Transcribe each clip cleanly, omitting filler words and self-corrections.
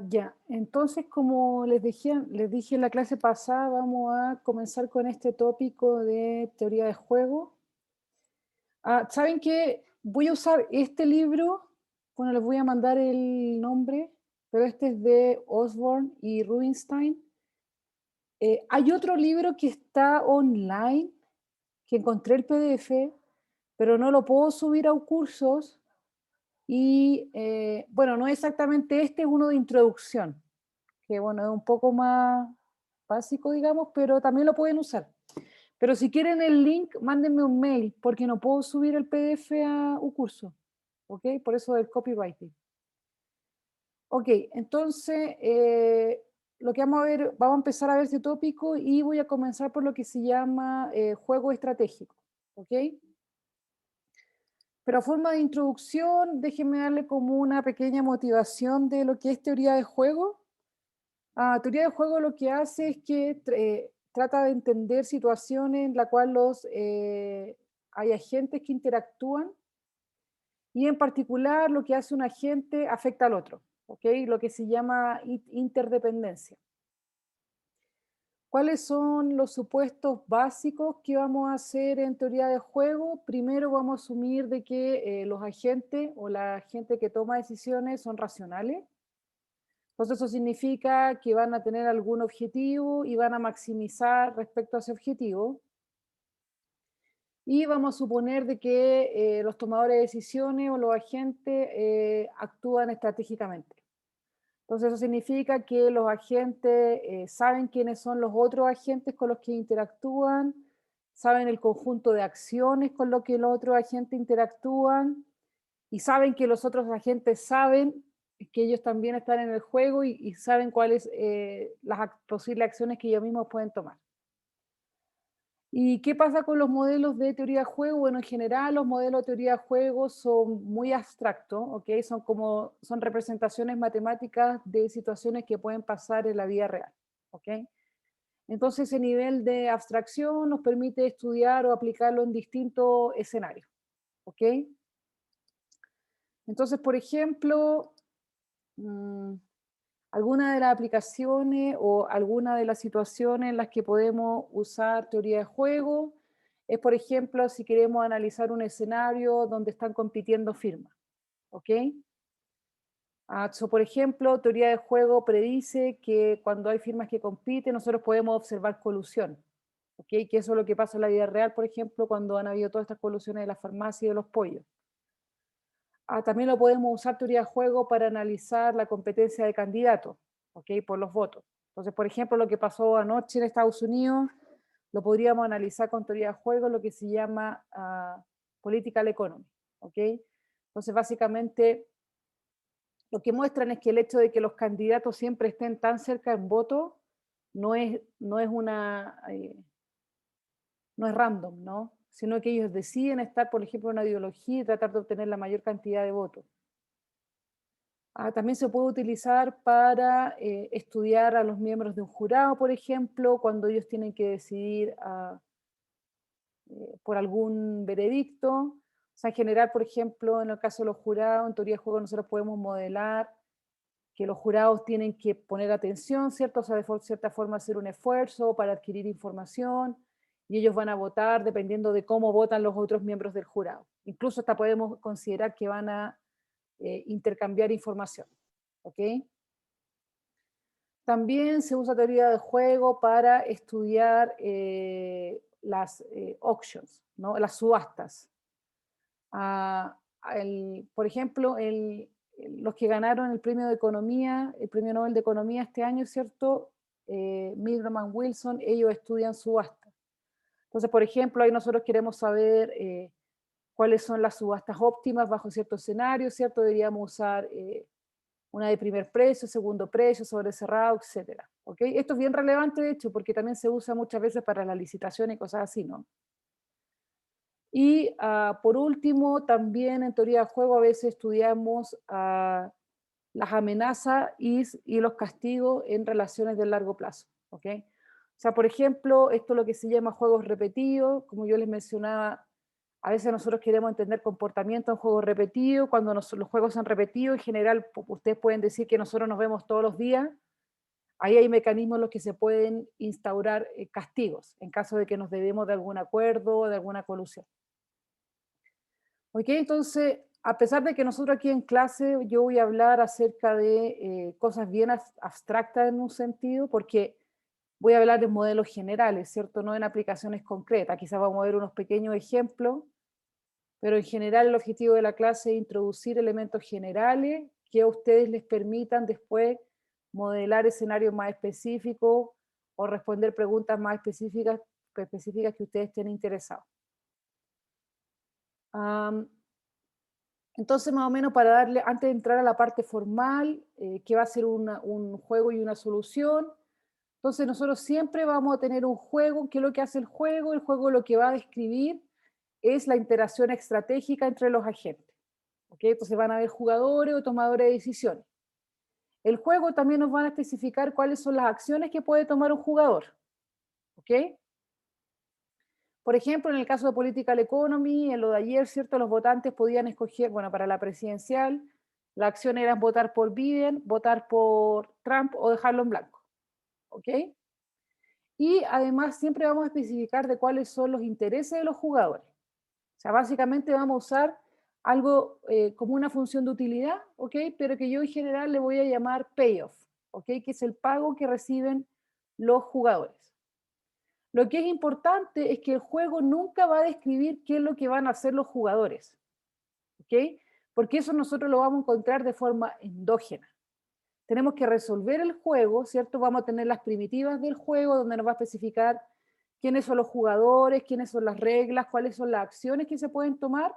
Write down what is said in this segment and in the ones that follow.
Ya, entonces como les dije en la clase pasada, vamos a comenzar con este tópico de teoría de juego. ¿Saben qué? Voy a usar este libro, bueno, les voy a mandar el nombre, pero este es de Osborne y Rubinstein. Hay otro libro que está online, que encontré el PDF, pero no lo puedo subir a cursos y, bueno, no es exactamente este, es uno de introducción, que bueno, es un poco más básico, digamos, pero también lo pueden usar. Pero si quieren el link, mándenme un mail, porque no puedo subir el PDF a un curso, ¿ok? Por eso del copywriting. Ok, entonces, lo que vamos a ver, vamos a empezar a ver este tópico y voy a comenzar por lo que se llama juego estratégico, ¿ok? Pero a forma de introducción, déjenme darle como una pequeña motivación de lo que es teoría de juego. Teoría de juego lo que hace es que trata de entender situaciones en las cuales hay agentes que interactúan y en particular lo que hace un agente afecta al otro, ¿ok? Lo que se llama interdependencia. ¿Cuáles son los supuestos básicos que vamos a hacer en teoría de juego? Primero vamos a asumir de que los agentes o la gente que toma decisiones son racionales. Entonces eso significa que van a tener algún objetivo y van a maximizar respecto a ese objetivo. Y vamos a suponer de que los tomadores de decisiones o los agentes actúan estratégicamente. Entonces eso significa que los agentes saben quiénes son los otros agentes con los que interactúan, saben el conjunto de acciones con los que los otros agentes interactúan y saben que los otros agentes saben que ellos también están en el juego y saben cuáles las posibles acciones que ellos mismos pueden tomar. ¿Y qué pasa con los modelos de teoría de juego? Bueno, en general los modelos de teoría de juego son muy abstractos, ¿ok? Son representaciones matemáticas de situaciones que pueden pasar en la vida real, ¿ok? Entonces ese nivel de abstracción nos permite estudiar o aplicarlo en distintos escenarios, ¿ok? Entonces, por ejemplo, mm, alguna de las aplicaciones o alguna de las situaciones en las que podemos usar teoría de juego es, por ejemplo, si queremos analizar un escenario donde están compitiendo firmas, ¿ok? Por ejemplo, teoría de juego predice que cuando hay firmas que compiten, nosotros podemos observar colusión, ¿ok? Que eso es lo que pasa en la vida real, por ejemplo, cuando han habido todas estas colusiones de la farmacia y de los pollos. También lo podemos usar teoría de juego para analizar la competencia de candidatos, ¿ok? Por los votos. Entonces, por ejemplo, lo que pasó anoche en Estados Unidos, lo podríamos analizar con teoría de juego, lo que se llama political economy, ¿ok? Entonces, básicamente, lo que muestran es que el hecho de que los candidatos siempre estén tan cerca en voto no es random, ¿no? Sino que ellos deciden estar, por ejemplo, en una ideología y tratar de obtener la mayor cantidad de votos. También se puede utilizar para estudiar a los miembros de un jurado, por ejemplo, cuando ellos tienen que decidir por algún veredicto. O sea, en general, por ejemplo, en el caso de los jurados, en teoría de juego nosotros podemos modelar que los jurados tienen que poner atención, ¿cierto? O sea, de cierta forma hacer un esfuerzo para adquirir información y ellos van a votar dependiendo de cómo votan los otros miembros del jurado. Incluso hasta podemos considerar que van a intercambiar información, ¿ok? También se usa teoría de juego para estudiar las auctions, ¿no? Las subastas. Por ejemplo, los que ganaron el premio de economía, el premio Nobel de Economía este año, ¿cierto? Milgram y Wilson, ellos estudian subastas. Entonces, por ejemplo, ahí nosotros queremos saber cuáles son las subastas óptimas bajo cierto escenario, ¿cierto? Deberíamos usar una de primer precio, segundo precio, sobre cerrado, etcétera. ¿Ok? Esto es bien relevante, de hecho, porque también se usa muchas veces para la licitación y cosas así, ¿no? Y por último, también en teoría de juego a veces estudiamos las amenazas y los castigos en relaciones de largo plazo. ¿Ok? O sea, por ejemplo, esto es lo que se llama juegos repetidos, como yo les mencionaba A veces nosotros queremos entender comportamiento en juegos repetidos, cuando los juegos son repetidos, en general ustedes pueden decir que nosotros nos vemos todos los días, ahí hay mecanismos en los que se pueden instaurar castigos, en caso de que nos debemos de algún acuerdo o de alguna colusión. ¿Ok? Entonces, a pesar de que nosotros aquí en clase yo voy a hablar acerca de cosas bien abstractas en un sentido, porque voy a hablar de modelos generales, ¿cierto? No en aplicaciones concretas. Quizás vamos a ver unos pequeños ejemplos, pero en general el objetivo de la clase es introducir elementos generales que a ustedes les permitan después modelar escenarios más específicos o responder preguntas más específicas que ustedes estén interesados. Entonces, más o menos para darle, antes de entrar a la parte formal, que va a ser un juego y una solución, entonces nosotros siempre vamos a tener un juego. ¿Qué es lo que hace el juego? El juego lo que va a describir es la interacción estratégica entre los agentes. ¿Ok? Entonces van a haber jugadores o tomadores de decisiones. El juego también nos va a especificar cuáles son las acciones que puede tomar un jugador. ¿Ok? Por ejemplo, en el caso de Political Economy, en lo de ayer, ¿cierto? Los votantes podían escoger, bueno, para la presidencial, la acción era votar por Biden, votar por Trump o dejarlo en blanco. ¿Ok? Y además siempre vamos a especificar de cuáles son los intereses de los jugadores. O sea, básicamente vamos a usar algo como una función de utilidad, ¿ok? Pero que yo en general le voy a llamar payoff, ¿ok? Que es el pago que reciben los jugadores. Lo que es importante es que el juego nunca va a describir qué es lo que van a hacer los jugadores, ¿ok? Porque eso nosotros lo vamos a encontrar de forma endógena. Tenemos que resolver el juego, ¿cierto? Vamos a tener las primitivas del juego donde nos va a especificar quiénes son los jugadores, quiénes son las reglas, cuáles son las acciones que se pueden tomar,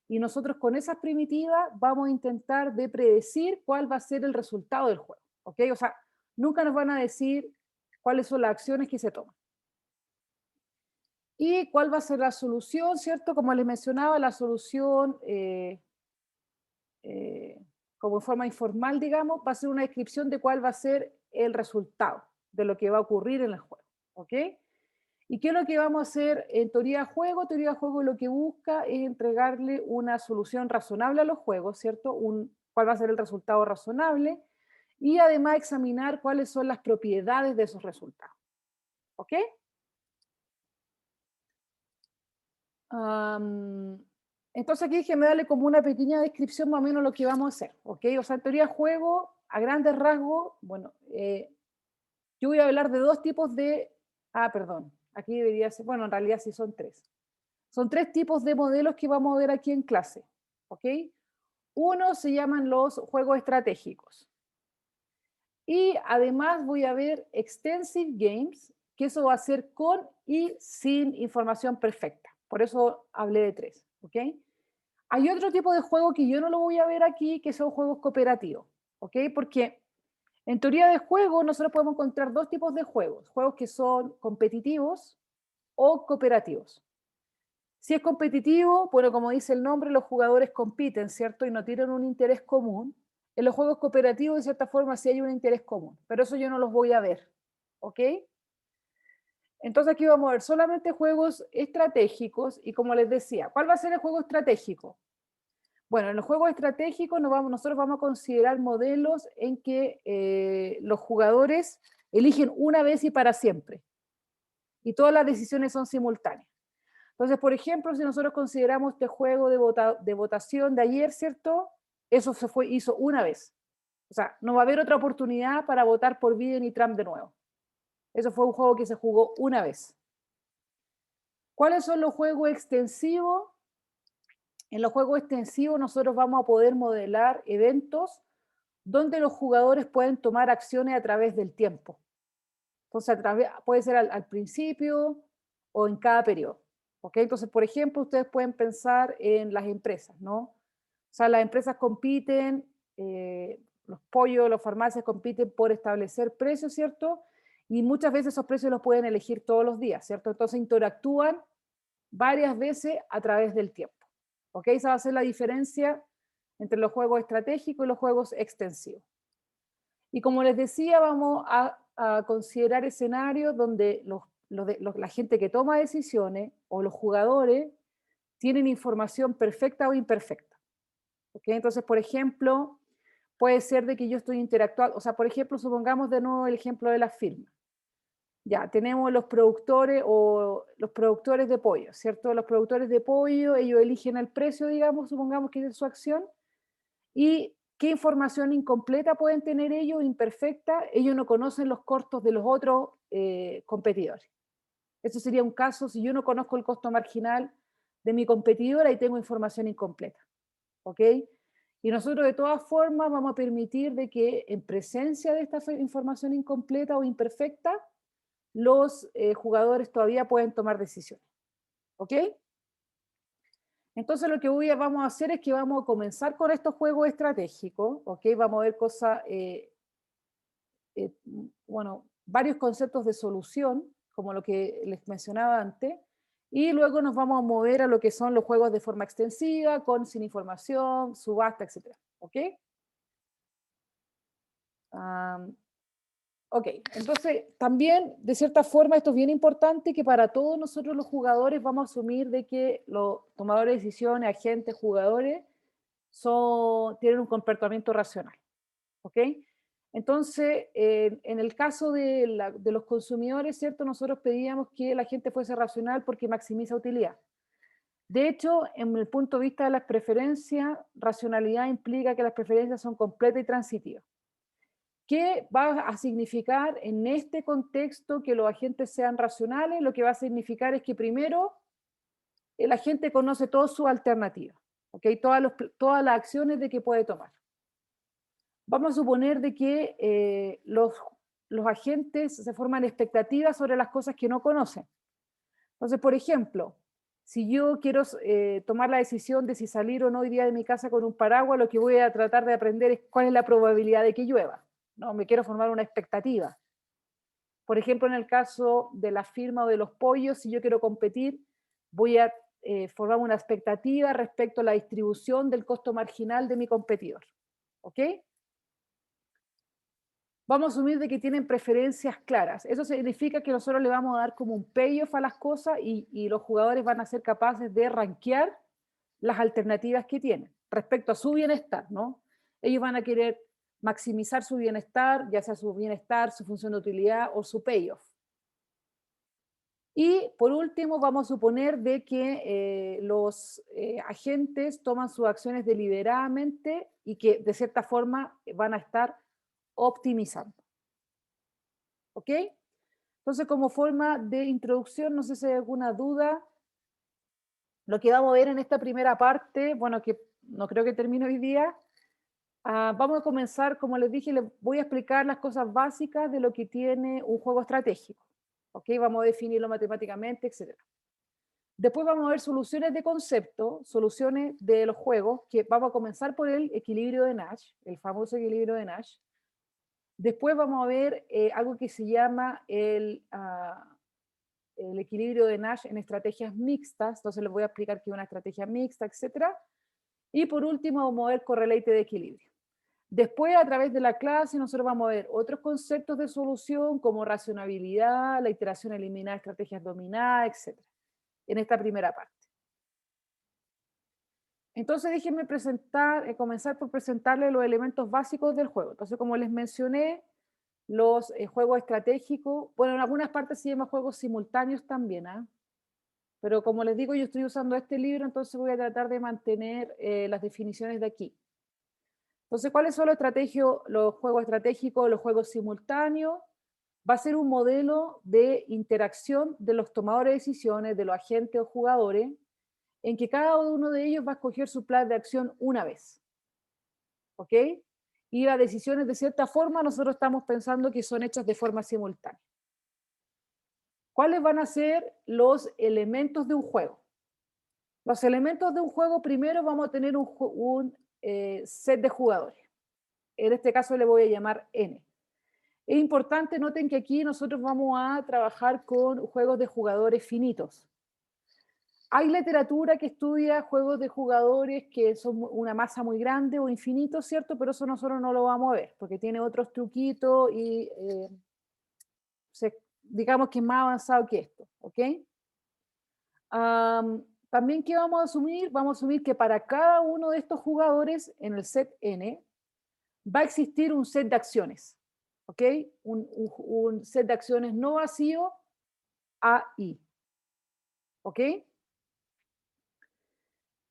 y nosotros con esas primitivas vamos a intentar de predecir cuál va a ser el resultado del juego, ¿ok? O sea, nunca nos van a decir cuáles son las acciones que se toman. ¿Y cuál va a ser la solución, cierto? Como les mencionaba, la solución, como en forma informal, digamos, va a ser una descripción de cuál va a ser el resultado de lo que va a ocurrir en el juego, ¿ok? ¿Y qué es lo que vamos a hacer en teoría de juego? Teoría de juego lo que busca es entregarle una solución razonable a los juegos, ¿cierto? Cuál va a ser el resultado razonable y además examinar cuáles son las propiedades de esos resultados, ¿ok? Entonces aquí déjeme darle como una pequeña descripción más o menos lo que vamos a hacer, ¿ok? O sea, en teoría de juego, a grandes rasgos, bueno, yo voy a hablar de dos tipos de, perdón, aquí debería ser, bueno, en realidad sí son tres. Son tres tipos de modelos que vamos a ver aquí en clase, ¿ok? Uno se llaman los juegos estratégicos. Y además voy a ver extensive games, que eso va a ser con y sin información perfecta. Por eso hablé de tres, ¿ok? Hay otro tipo de juego que yo no lo voy a ver aquí, que son juegos cooperativos, ¿ok? Porque en teoría de juego nosotros podemos encontrar dos tipos de juegos, juegos que son competitivos o cooperativos. Si es competitivo, bueno, como dice el nombre, los jugadores compiten, ¿cierto? Y no tienen un interés común. En los juegos cooperativos, de cierta forma, sí hay un interés común, pero eso yo no los voy a ver, ¿ok? Entonces aquí vamos a ver solamente juegos estratégicos y como les decía, ¿cuál va a ser el juego estratégico? Bueno, en los juegos estratégicos nosotros vamos a considerar modelos en que los jugadores eligen una vez y para siempre y todas las decisiones son simultáneas. Entonces, por ejemplo, si nosotros consideramos este juego de votación de ayer, ¿cierto? Eso hizo una vez. O sea, no va a haber otra oportunidad para votar por Biden y Trump de nuevo. Eso fue un juego que se jugó una vez. ¿Cuáles son los juegos extensivos? En los juegos extensivos nosotros vamos a poder modelar eventos donde los jugadores pueden tomar acciones a través del tiempo. Entonces, puede ser al principio o en cada periodo. ¿Ok? Entonces, por ejemplo, ustedes pueden pensar en las empresas, ¿no? O sea, las empresas compiten, los pollos, las farmacias compiten por establecer precios, ¿cierto? Y muchas veces esos precios los pueden elegir todos los días, ¿cierto? Entonces interactúan varias veces a través del tiempo. ¿Ok? Esa va a ser la diferencia entre los juegos estratégicos y los juegos extensivos. Y como les decía, vamos a considerar escenarios donde la gente que toma decisiones o los jugadores tienen información perfecta o imperfecta. ¿Ok? Entonces, por ejemplo, puede ser de que yo estoy interactuando, o sea, por ejemplo, supongamos de nuevo el ejemplo de las firmas. Ya, tenemos los productores o los productores de pollo, ¿cierto? Los productores de pollo, ellos eligen el precio, digamos, supongamos que es su acción, y qué información incompleta pueden tener ellos, imperfecta, ellos no conocen los costos de los otros competidores. Eso sería un caso, si yo no conozco el costo marginal de mi competidora y tengo información incompleta, ¿ok? Y nosotros de todas formas vamos a permitir de que en presencia de esta información incompleta o imperfecta, los jugadores todavía pueden tomar decisiones, ¿ok? Entonces lo que vamos a hacer es que vamos a comenzar con estos juegos estratégicos, ¿ok? Vamos a ver cosas, eh, bueno, varios conceptos de solución, como lo que les mencionaba antes, y luego nos vamos a mover a lo que son los juegos de forma extensiva, con sin información, subasta, etc. ¿Ok? Um, ok, entonces también, de cierta forma, esto es bien importante que para todos nosotros los jugadores vamos a asumir de que los tomadores de decisiones, agentes, jugadores, tienen un comportamiento racional. ¿Ok? Entonces, en el caso de los consumidores, ¿cierto? Nosotros pedíamos que la gente fuese racional porque maximiza utilidad. De hecho, en el punto de vista de las preferencias, racionalidad implica que las preferencias son completas y transitivas. ¿Qué va a significar en este contexto que los agentes sean racionales? Lo que va a significar es que primero el agente conoce todas sus alternativas, ¿ok? Todas las acciones de que puede tomar. Vamos a suponer de que los agentes se forman expectativas sobre las cosas que no conocen. Entonces, por ejemplo, si yo quiero tomar la decisión de si salir o no hoy día de mi casa con un paraguas, lo que voy a tratar de aprender es cuál es la probabilidad de que llueva. ¿No? Me quiero formar una expectativa. Por ejemplo, en el caso de la firma o de los pollos, si yo quiero competir, voy a formar una expectativa respecto a la distribución del costo marginal de mi competidor. ¿Ok? Vamos a asumir de que tienen preferencias claras. Eso significa que nosotros le vamos a dar como un payoff a las cosas y los jugadores van a ser capaces de rankear las alternativas que tienen respecto a su bienestar, ¿no? Ellos van a querer maximizar su bienestar, ya sea su bienestar, su función de utilidad o su payoff. Y por último, vamos a suponer de que los agentes toman sus acciones deliberadamente y que de cierta forma van a estar optimizando. ¿Ok? Entonces, como forma de introducción, no sé si hay alguna duda. Lo que vamos a ver en esta primera parte, bueno, que no creo que termine hoy día, vamos a comenzar, como les dije, les voy a explicar las cosas básicas de lo que tiene un juego estratégico. ¿Ok? Vamos a definirlo matemáticamente, etc. Después vamos a ver soluciones de concepto, soluciones de los juegos, que vamos a comenzar por el equilibrio de Nash, el famoso equilibrio de Nash. Después vamos a ver algo que se llama el equilibrio de Nash en estrategias mixtas, entonces les voy a explicar qué es una estrategia mixta, etc. Y por último vamos a ver correlate de equilibrio. Después, a través de la clase, nosotros vamos a ver otros conceptos de solución como racionalidad, la iteración eliminada, estrategias dominadas, etc. En esta primera parte. Entonces déjenme comenzar por presentarles los elementos básicos del juego. Entonces, como les mencioné, los juegos estratégicos, bueno, en algunas partes se llaman juegos simultáneos también, ¿ah? Pero como les digo, yo estoy usando este libro, entonces voy a tratar de mantener las definiciones de aquí. Entonces, ¿cuáles son los juegos estratégicos, los juegos simultáneos? Va a ser un modelo de interacción de los tomadores de decisiones, de los agentes o jugadores, en que cada uno de ellos va a escoger su plan de acción una vez. ¿Ok? Y las decisiones, de cierta forma, nosotros estamos pensando que son hechas de forma simultánea. ¿Cuáles van a ser los elementos de un juego? Los elementos de un juego, primero vamos a tener un set de jugadores. En este caso le voy a llamar N. Es importante, noten que aquí nosotros vamos a trabajar con juegos de jugadores finitos. Hay literatura que estudia juegos de jugadores que son una masa muy grande o infinito, ¿cierto? Pero eso nosotros no lo vamos a ver, porque tiene otros truquitos y digamos que es más avanzado que esto, ¿ok? También, ¿qué vamos a asumir? Vamos a asumir que para cada uno de estos jugadores en el set N va a existir un set de acciones, ¿ok? Un set de acciones no vacío AI, ¿ok?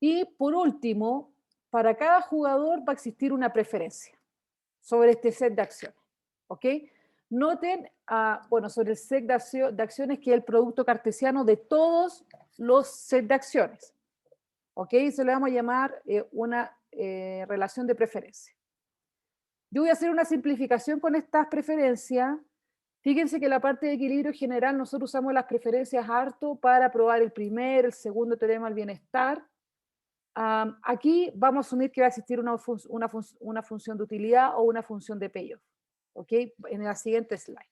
Y por último, para cada jugador va a existir una preferencia sobre este set de acciones, ¿ok? Noten, bueno, sobre el set de acciones que es el producto cartesiano de todos los sets de acciones, ¿ok? Eso le vamos a llamar una relación de preferencia. Yo voy a hacer una simplificación con estas preferencias. Fíjense que la parte de equilibrio general nosotros usamos las preferencias harto para probar el primer, el segundo teorema del bienestar. Aquí vamos a asumir que va a existir una función de utilidad o una función de payoff. ¿Ok? En la siguiente slide.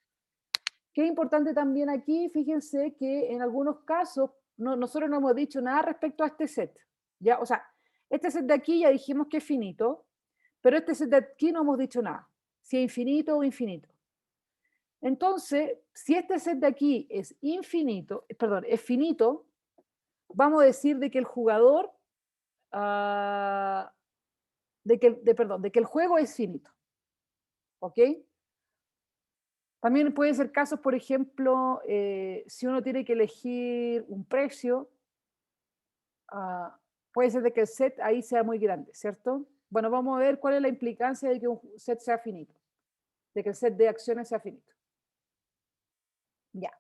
Qué importante también aquí, fíjense que en algunos casos nosotros no hemos dicho nada respecto a este set. ¿Ya? O sea, este set de aquí ya dijimos que es finito, pero este set de aquí no hemos dicho nada, si es infinito o infinito. Entonces, si este set de aquí es infinito, perdón, es finito, vamos a decir de que el jugador, de que el juego es finito. ¿Ok? También pueden ser casos, por ejemplo, si uno tiene que elegir un precio, puede ser de que el set ahí sea muy grande, ¿cierto? Bueno, vamos a ver cuál es la implicancia de que un set sea finito, de que el set de acciones sea finito. Ya.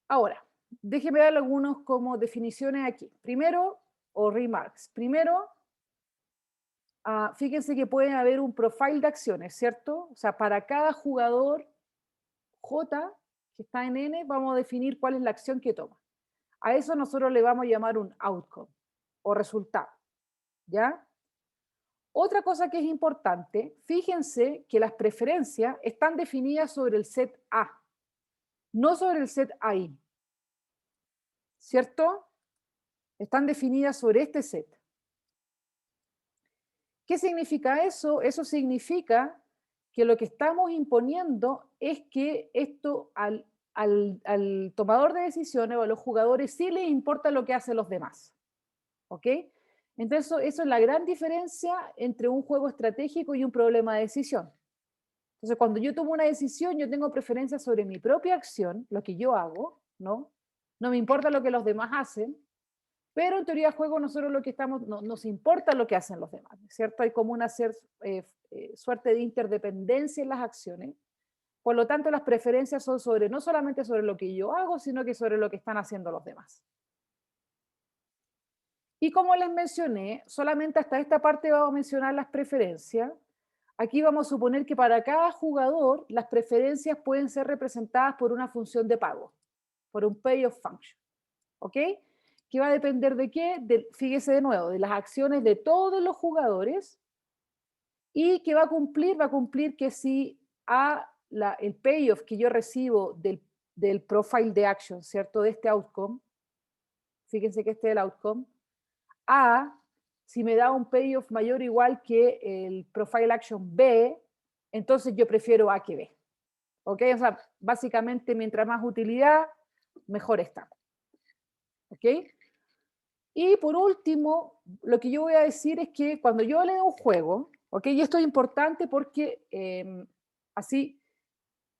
Ahora, déjeme dar algunos como definiciones aquí. Primero, o remarks. Primero, fíjense que puede haber un profile de acciones, ¿cierto? O sea, para cada jugador J que está en N, vamos a definir cuál es la acción que toma. A eso nosotros le vamos a llamar un outcome o resultado, ¿ya? Otra cosa que es importante, fíjense que las preferencias están definidas sobre el set A, no sobre el set AI, ¿cierto? Están definidas sobre este set. ¿Qué significa eso? Eso significa que lo que estamos imponiendo es que esto al tomador de decisiones o a los jugadores sí les importa lo que hacen los demás. ¿Ok? Entonces, eso es la gran diferencia entre un juego estratégico y un problema de decisión. Entonces, cuando yo tomo una decisión, yo tengo preferencia sobre mi propia acción, lo que yo hago, ¿no? No me importa lo que los demás hacen, pero en teoría de juego nosotros lo que estamos, no, nos importa lo que hacen los demás, ¿cierto? Hay como una suerte de interdependencia en las acciones. Por lo tanto, las preferencias son sobre, no solamente sobre lo que yo hago, sino que sobre lo que están haciendo los demás. Y como les mencioné, solamente hasta esta parte vamos a mencionar las preferencias. Aquí vamos a suponer que para cada jugador las preferencias pueden ser representadas por una función de pago, por un payoff function. ¿Ok? Que va a depender de qué, fíjese de nuevo, de las acciones de todos los jugadores y que va a cumplir que si el payoff que yo recibo del profile de action, ¿cierto? De este outcome, fíjense que este es el outcome, si me da un payoff mayor o igual que el profile action B, entonces yo prefiero A que B. ¿Ok? O sea, básicamente mientras más utilidad, mejor está. ¿Ok? Y por último, lo que yo voy a decir es que cuando yo leo un juego, ¿ok? Y esto es importante porque así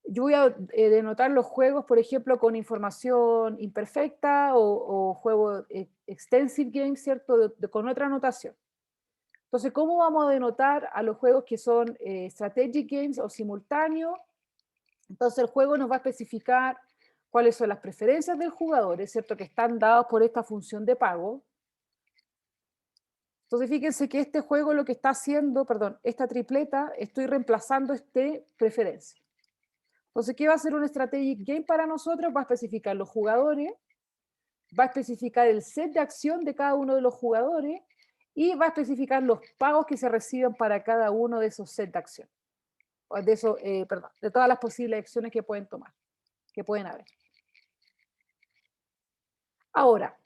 yo voy a denotar los juegos, por ejemplo, con información imperfecta o juego extensive games, ¿cierto? Con otra anotación. Entonces, ¿cómo vamos a denotar a los juegos que son strategic games o simultáneos? Entonces, el juego nos va a especificar cuáles son las preferencias del jugador, ¿es cierto? Que están dados por esta función de pago. Entonces, fíjense que este juego lo que está haciendo, perdón, esta tripleta, estoy reemplazando este preferencia. Entonces, ¿qué va a hacer un strategic game para nosotros? Va a especificar los jugadores, va a especificar el set de acción de cada uno de los jugadores y va a especificar los pagos que se reciben para cada uno de esos sets de acción. De todas las posibles acciones que pueden tomar, que pueden haber. Ahora,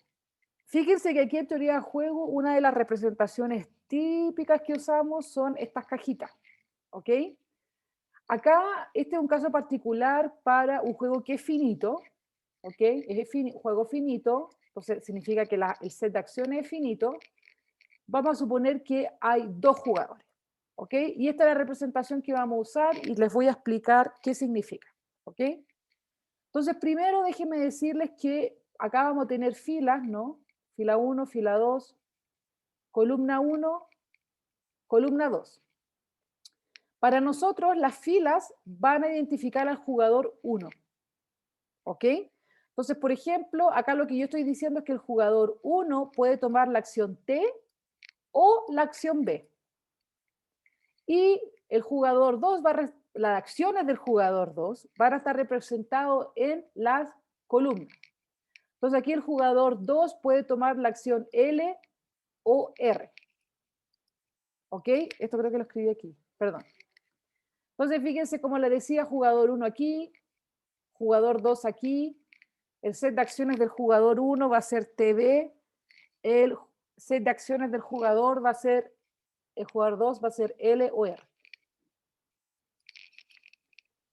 fíjense que aquí en teoría de juego, una de las representaciones típicas que usamos son estas cajitas, ¿ok? Acá, este es un caso particular para un juego que es finito, ¿ok? Es juego finito, entonces significa que el set de acciones es finito. Vamos a suponer que hay dos jugadores, ¿ok? Y esta es la representación que vamos a usar y les voy a explicar qué significa, ¿ok? Entonces, primero déjenme decirles que acá vamos a tener filas, ¿no? Fila 1, fila 2, columna 1, columna 2. Para nosotros, las filas van a identificar al jugador 1, ¿ok? Entonces, por ejemplo, acá lo que yo estoy diciendo es que el jugador 1 puede tomar la acción T o la acción B. Y el jugador 2 las acciones del jugador 2 van a estar representadas en las columnas. Entonces aquí el jugador 2 puede tomar la acción L o R. ¿Ok? Esto creo que lo escribí aquí, perdón. Entonces fíjense como le decía, jugador 1 aquí, jugador 2 aquí, el set de acciones del jugador 1 va a ser TB, el set de acciones del jugador va a ser, el jugador 2 va a ser L o R.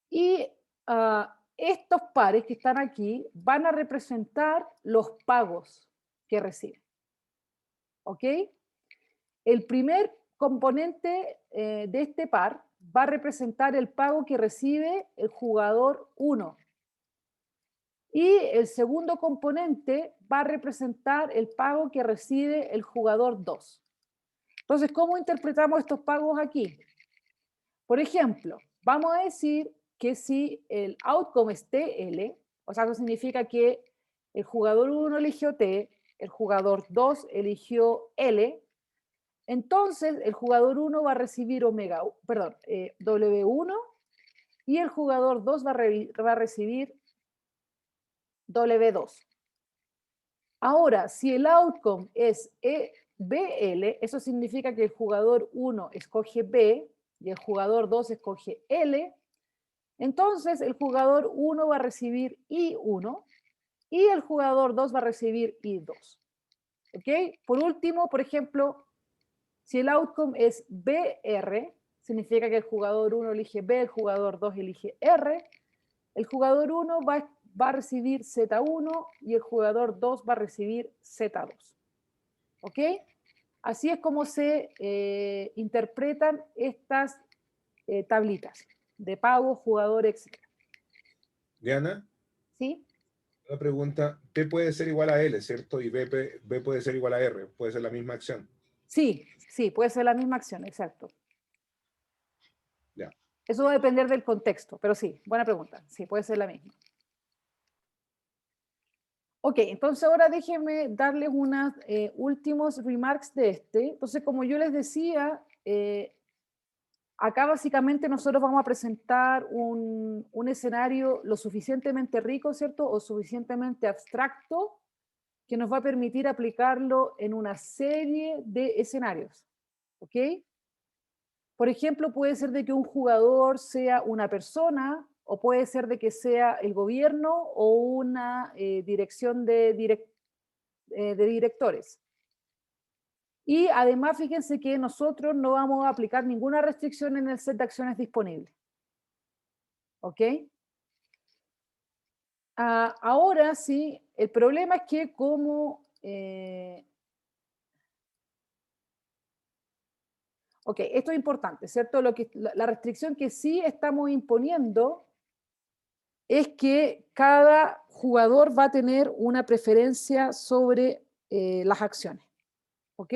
Y estos pares que están aquí van a representar los pagos que reciben. ¿Ok? El primer componente de este par va a representar el pago que recibe el jugador 1. Y el segundo componente va a representar el pago que recibe el jugador 2. Entonces, ¿cómo interpretamos estos pagos aquí? Por ejemplo, vamos a decir que si el outcome es TL, o sea, eso significa que el jugador 1 eligió T, el jugador 2 eligió L, entonces el jugador 1 va a recibir W1 y el jugador 2 va a recibir W2. Ahora, si el outcome es BL, eso significa que el jugador 1 escoge B y el jugador 2 escoge L, entonces el jugador 1 va a recibir I1 y el jugador 2 va a recibir I2. ¿Ok? Por último, por ejemplo, si el outcome es BR, significa que el jugador 1 elige B, el jugador 2 elige R, el jugador 1 va a recibir Z1 y el jugador 2 va a recibir Z2. ¿Ok? Así es como se interpretan estas tablitas de pago, jugador, etc. Diana, ¿Sí? una pregunta. P puede ser igual a L, ¿cierto? Y B puede ser igual a R, puede ser la misma acción. Sí, sí, puede ser la misma acción, exacto. Ya. Eso va a depender del contexto, pero sí, buena pregunta. Sí, puede ser la misma. Ok, entonces ahora déjenme darles unos últimos remarks de este. Entonces, como yo les decía, acá básicamente nosotros vamos a presentar un escenario lo suficientemente rico, ¿cierto? O suficientemente abstracto que nos va a permitir aplicarlo en una serie de escenarios. ¿Ok? Por ejemplo, puede ser de que un jugador sea una persona o puede ser de que sea el gobierno o una dirección de directores. Y además, fíjense que nosotros no vamos a aplicar ninguna restricción en el set de acciones disponible. ¿Ok? Ahora sí, el problema es que como... ok, esto es importante, ¿cierto? La restricción que sí estamos imponiendo es que cada jugador va a tener una preferencia sobre las acciones. ¿Ok?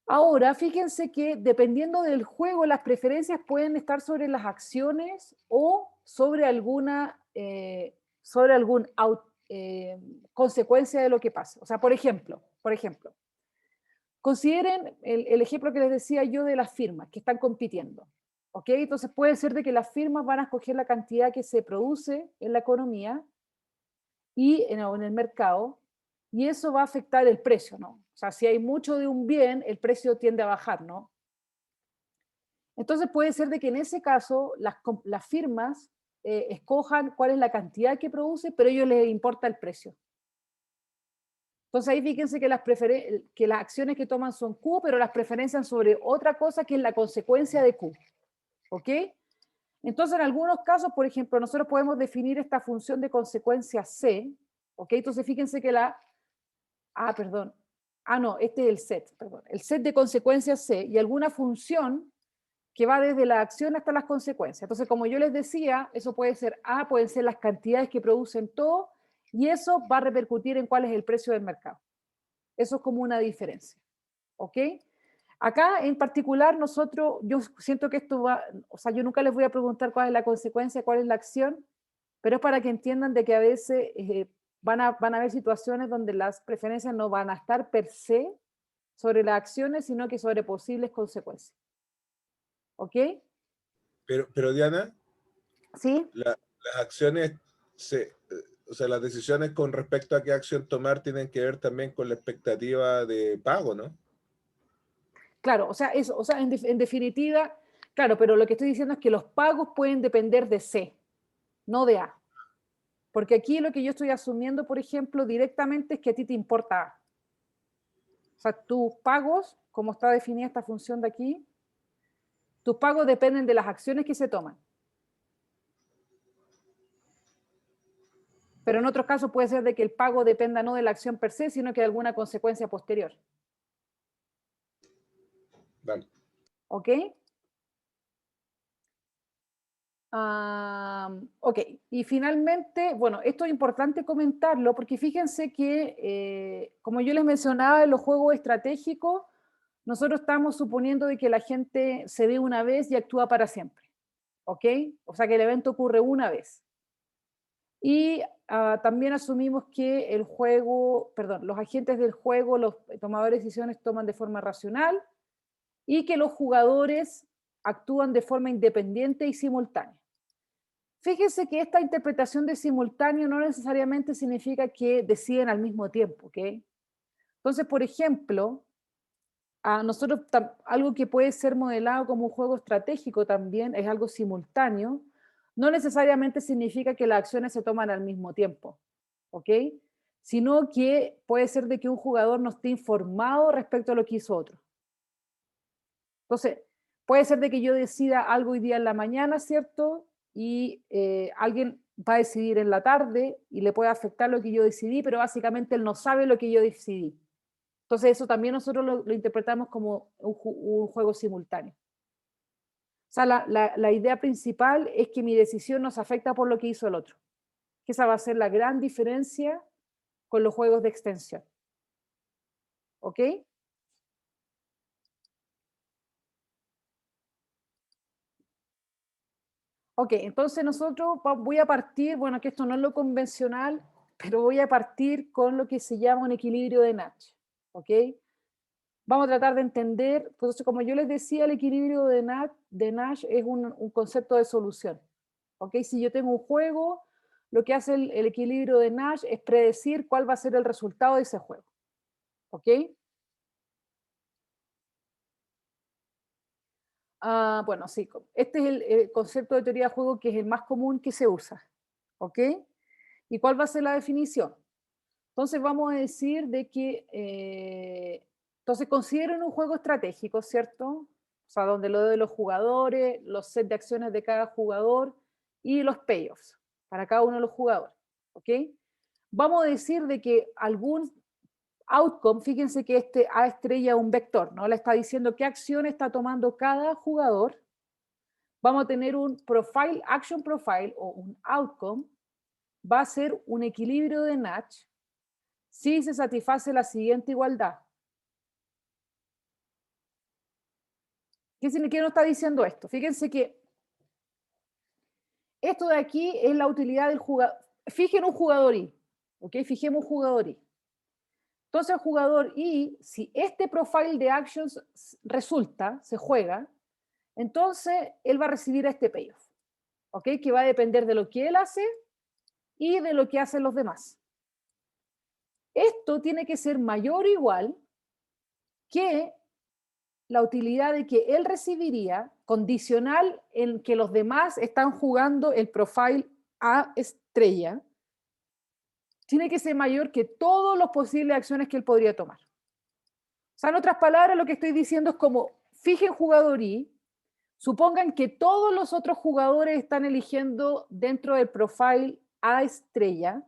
Ahora, fíjense que dependiendo del juego, las preferencias pueden estar sobre las acciones o sobre alguna consecuencia de lo que pasa. O sea, por ejemplo, consideren el ejemplo que les decía yo de las firmas que están compitiendo. ¿Ok? Entonces puede ser de que las firmas van a escoger la cantidad que se produce en la economía y en el mercado, y eso va a afectar el precio, ¿no? O sea, si hay mucho de un bien, el precio tiende a bajar, ¿no? Entonces puede ser de que en ese caso las firmas escojan cuál es la cantidad que produce, pero a ellos les importa el precio. Entonces ahí fíjense que que las acciones que toman son Q, pero las preferencias sobre otra cosa que es la consecuencia de Q. ¿Ok? Entonces, en algunos casos, por ejemplo, nosotros podemos definir esta función de consecuencia C, ¿ok? Entonces, fíjense que perdón, no, este es el set, perdón, el set de consecuencias C y alguna función que va desde la acción hasta las consecuencias. Entonces, como yo les decía, eso puede ser A, pueden ser las cantidades que producen todo, y eso va a repercutir en cuál es el precio del mercado. Eso es como una diferencia, ¿ok? Acá en particular yo siento que esto va, o sea, yo nunca les voy a preguntar cuál es la consecuencia, cuál es la acción, pero es para que entiendan de que a veces van a haber situaciones donde las preferencias no van a estar per se sobre las acciones, sino que sobre posibles consecuencias. ¿Ok? Pero Diana, ¿Sí? las acciones, o sea, las decisiones con respecto a qué acción tomar tienen que ver también con la expectativa de pago, ¿no? Claro, o sea, en definitiva, claro, pero lo que estoy diciendo es que los pagos pueden depender de C, no de A. Porque aquí lo que yo estoy asumiendo, por ejemplo, directamente es que a ti te importa A. O sea, tus pagos, como está definida esta función de aquí, tus pagos dependen de las acciones que se toman. Pero en otros casos puede ser de que el pago dependa no de la acción per se, sino que de alguna consecuencia posterior. Vale. ¿Ok? Ok, y finalmente, bueno, esto es importante comentarlo porque fíjense que, como yo les mencionaba, en los juegos estratégicos, nosotros estamos suponiendo de que la gente se ve una vez y actúa para siempre, ¿ok? O sea que el evento ocurre una vez. Y también asumimos que el juego, perdón, los agentes del juego, los tomadores de decisiones toman de forma racional y que los jugadores actúan de forma independiente y simultánea. Fíjese que esta interpretación de simultáneo no necesariamente significa que deciden al mismo tiempo, ¿ok? Entonces, por ejemplo, a nosotros algo que puede ser modelado como un juego estratégico también es algo simultáneo, no necesariamente significa que las acciones se toman al mismo tiempo, ¿ok? Sino que puede ser de que un jugador no esté informado respecto a lo que hizo otro. Entonces, puede ser de que yo decida algo hoy día en la mañana, ¿cierto? Y alguien va a decidir en la tarde y le puede afectar lo que yo decidí, pero básicamente él no sabe lo que yo decidí. Entonces eso también nosotros lo interpretamos como un juego simultáneo. O sea, la idea principal es que mi decisión nos afecta por lo que hizo el otro. Que esa va a ser la gran diferencia con los juegos de extensión. ¿Ok? Ok, entonces nosotros voy a partir, bueno, que esto no es lo convencional, pero voy a partir con lo que se llama un equilibrio de Nash. ¿Ok? Vamos a tratar de entender, pues como yo les decía, el equilibrio de Nash es un concepto de solución. ¿Ok? Si yo tengo un juego, lo que hace el equilibrio de Nash es predecir cuál va a ser el resultado de ese juego. ¿Ok? Bueno, sí, este es el concepto de teoría de juego que es el más común que se usa. ¿Ok? ¿Y cuál va a ser la definición? Entonces vamos a decir de que, entonces consideren un juego estratégico, ¿cierto? O sea, donde lo de los jugadores, los sets de acciones de cada jugador y los payoffs para cada uno de los jugadores, ¿ok? Vamos a decir de que algún outcome, fíjense que este A estrella es un vector, ¿no? Le está diciendo qué acción está tomando cada jugador. Vamos a tener un profile, action profile o un outcome, va a ser un equilibrio de Nash si se satisface la siguiente igualdad. ¿Qué nos está diciendo esto? Fíjense que esto de aquí es la utilidad del jugador. Fijen un jugador I, ¿ok? Fijemos un jugador I. Entonces el jugador I, si este profile de actions resulta, se juega, entonces él va a recibir este payoff, ¿ok? Que va a depender de lo que él hace y de lo que hacen los demás. Esto tiene que ser mayor o igual que la utilidad de que él recibiría condicional en que los demás están jugando el profile A estrella, tiene que ser mayor que todas las posibles acciones que él podría tomar. O sea, en otras palabras, lo que estoy diciendo es como, fijen jugador I, Supongan que todos los otros jugadores están eligiendo dentro del profile A estrella.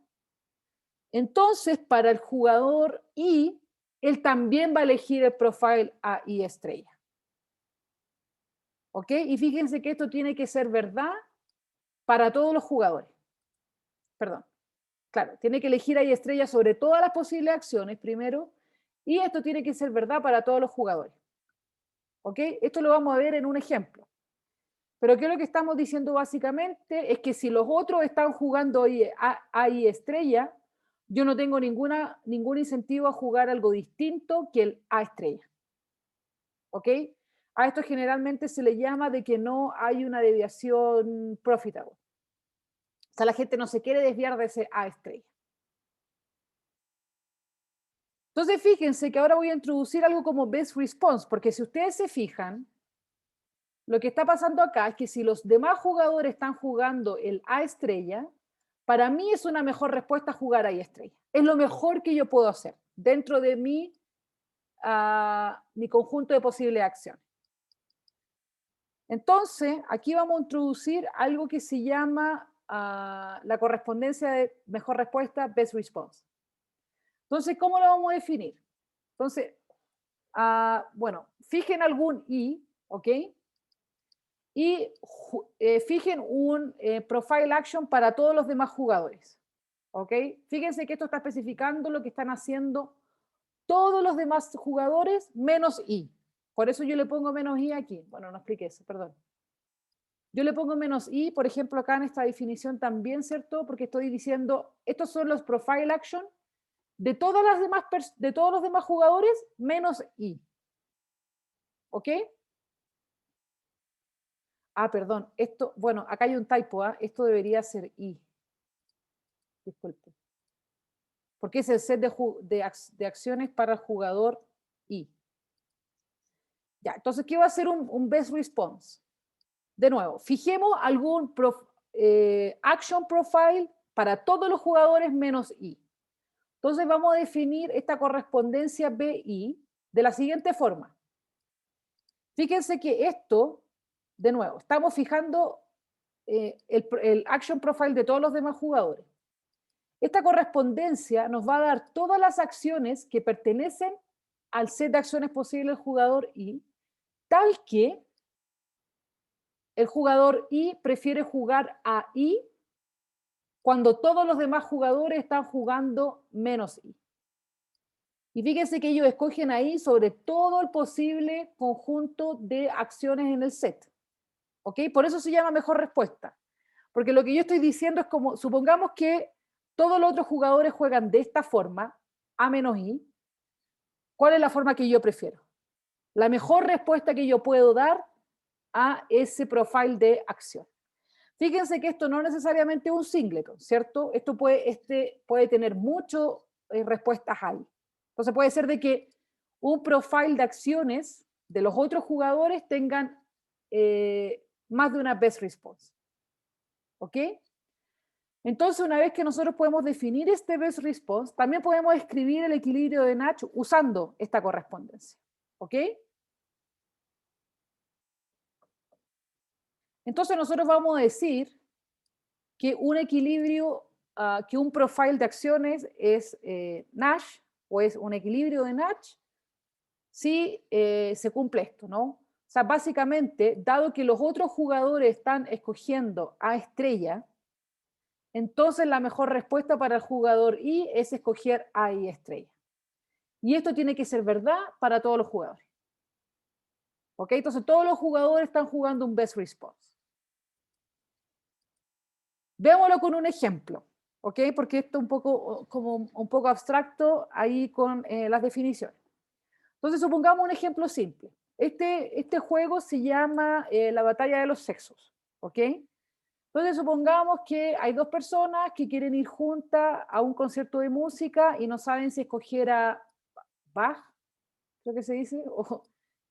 Entonces, para el jugador I, él también va a elegir el profile A I estrella. ¿Ok? Y fíjense que esto tiene que ser verdad para todos los jugadores. Perdón. Claro, tiene que elegir A I estrella sobre todas las posibles acciones primero, y esto tiene que ser verdad para todos los jugadores. ¿Ok? Esto lo vamos a ver en un ejemplo. Pero ¿qué es lo que estamos diciendo básicamente? Es que si los otros están jugando A I estrella, yo no tengo ningún incentivo a jugar algo distinto que el A estrella. ¿Ok? A esto generalmente se le llama de que no hay una desviación profitable. O sea, la gente no se quiere desviar de ese A estrella. Entonces, fíjense que ahora voy a introducir algo como best response, porque si ustedes se fijan, lo que está pasando acá es que si los demás jugadores están jugando el A estrella, para mí es una mejor respuesta jugar A estrella. Es lo mejor que yo puedo hacer dentro de mi conjunto de posibles acciones. Entonces, aquí vamos a introducir algo que se llama la correspondencia de mejor respuesta, best response. Entonces, ¿cómo lo vamos a definir? Entonces, bueno, fijen algún I, ¿ok? Y fijen un profile action para todos los demás jugadores, ¿ok? Fíjense que esto está especificando lo que están haciendo todos los demás jugadores menos I. Por eso yo le pongo menos I aquí. Bueno, no expliqué eso, perdón. Yo le pongo menos I, por ejemplo, acá en esta definición también, ¿cierto? Porque estoy diciendo, estos son los profile action de todos los demás jugadores menos I. ¿Ok? Perdón, esto, bueno, acá hay un typo, esto debería ser I. Disculpe. Porque es el set de acciones para el jugador I. Ya, entonces, ¿qué va a ser un best response? De nuevo, fijemos algún action profile para todos los jugadores menos I. Entonces vamos a definir esta correspondencia BI de la siguiente forma. Fíjense que esto, de nuevo, estamos fijando el action profile de todos los demás jugadores. Esta correspondencia nos va a dar todas las acciones que pertenecen al set de acciones posibles del jugador I, tal que el jugador I prefiere jugar a I cuando todos los demás jugadores están jugando menos I. Y fíjense que ellos escogen ahí sobre todo el posible conjunto de acciones en el set. ¿Ok? Por eso se llama mejor respuesta. Porque lo que yo estoy diciendo es como, supongamos que todos los otros jugadores juegan de esta forma, A menos I. ¿Cuál es la forma que yo prefiero? La mejor respuesta que yo puedo dar a ese profile de acción. Fíjense que esto no necesariamente es un singleton, ¿cierto? Esto puede tener muchas respuestas ahí. Entonces puede ser de que un profile de acciones de los otros jugadores tengan más de una best response. ¿Ok? Entonces, una vez que nosotros podemos definir este best response, también podemos escribir el equilibrio de Nash usando esta correspondencia. ¿Ok? Entonces nosotros vamos a decir que un equilibrio, que un profile de acciones es Nash, o es un equilibrio de Nash, si se cumple esto, ¿no? O sea, básicamente, dado que los otros jugadores están escogiendo a estrella, entonces la mejor respuesta para el jugador I es escoger a I estrella. Y esto tiene que ser verdad para todos los jugadores. ¿Ok? Entonces todos los jugadores están jugando un best response. Veámoslo con un ejemplo, ¿ok? Porque esto es un poco abstracto ahí con las definiciones. Entonces, supongamos un ejemplo simple. Este juego se llama la batalla de los sexos, ¿ok? Entonces, supongamos que hay dos personas que quieren ir juntas a un concierto de música y no saben si escoger a Bach, creo que se dice, o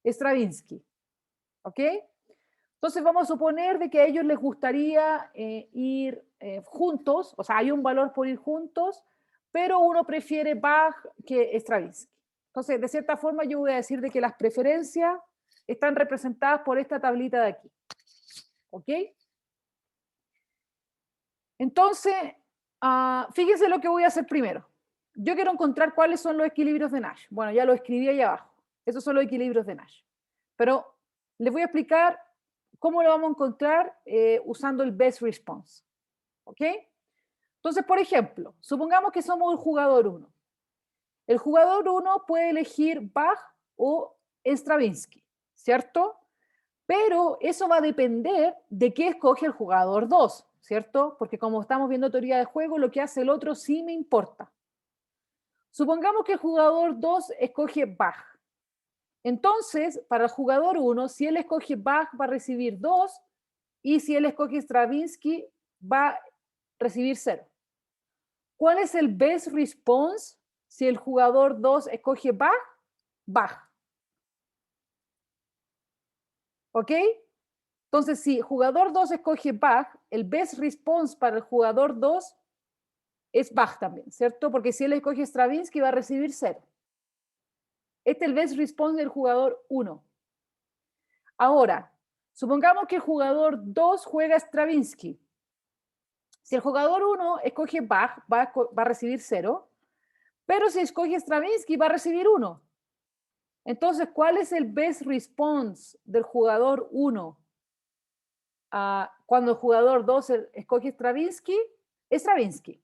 Stravinsky, ¿ok? Entonces vamos a suponer de que a ellos les gustaría ir juntos, o sea, hay un valor por ir juntos, pero uno prefiere Bach que Stravinsky. Entonces, de cierta forma, yo voy a decir de que las preferencias están representadas por esta tablita de aquí. ¿Ok? Entonces, fíjense lo que voy a hacer primero. Yo quiero encontrar cuáles son los equilibrios de Nash. Bueno, ya lo escribí ahí abajo. Esos son los equilibrios de Nash. Pero les voy a explicar cómo lo vamos a encontrar usando el best response. ¿Ok? Entonces, por ejemplo, supongamos que somos el jugador 1. El jugador 1 puede elegir Bach o Stravinsky, ¿cierto? Pero eso va a depender de qué escoge el jugador 2, ¿cierto? Porque como estamos viendo teoría de juego, lo que hace el otro sí me importa. Supongamos que el jugador 2 escoge Bach. Entonces, para el jugador 1, si él escoge Bach, va a recibir 2, y si él escoge Stravinsky, va a recibir 0. ¿Cuál es el best response si el jugador 2 escoge Bach? Bach. ¿Ok? Entonces, si jugador 2 escoge Bach, el best response para el jugador 2 es Bach también, ¿cierto? Porque si él escoge Stravinsky va a recibir 0. Este es el best response del jugador 1. Ahora, supongamos que el jugador 2 juega Stravinsky. Si el jugador 1 escoge Bach, va a recibir 0, pero si escoge Stravinsky va a recibir 1. Entonces, ¿cuál es el best response del jugador 1 cuando el jugador 2 escoge Stravinsky? Stravinsky.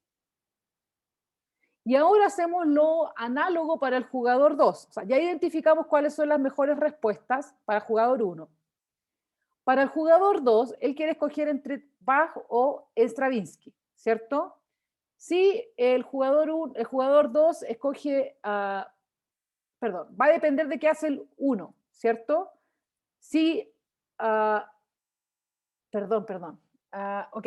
Y ahora hacemos lo análogo para el jugador 2. O sea, ya identificamos cuáles son las mejores respuestas para el jugador 1. Para el jugador 2, él quiere escoger entre Bach o Stravinsky, ¿cierto? Si el jugador 2 escoge, perdón, va a depender de qué hace el 1, ¿cierto? Si, perdón, ok.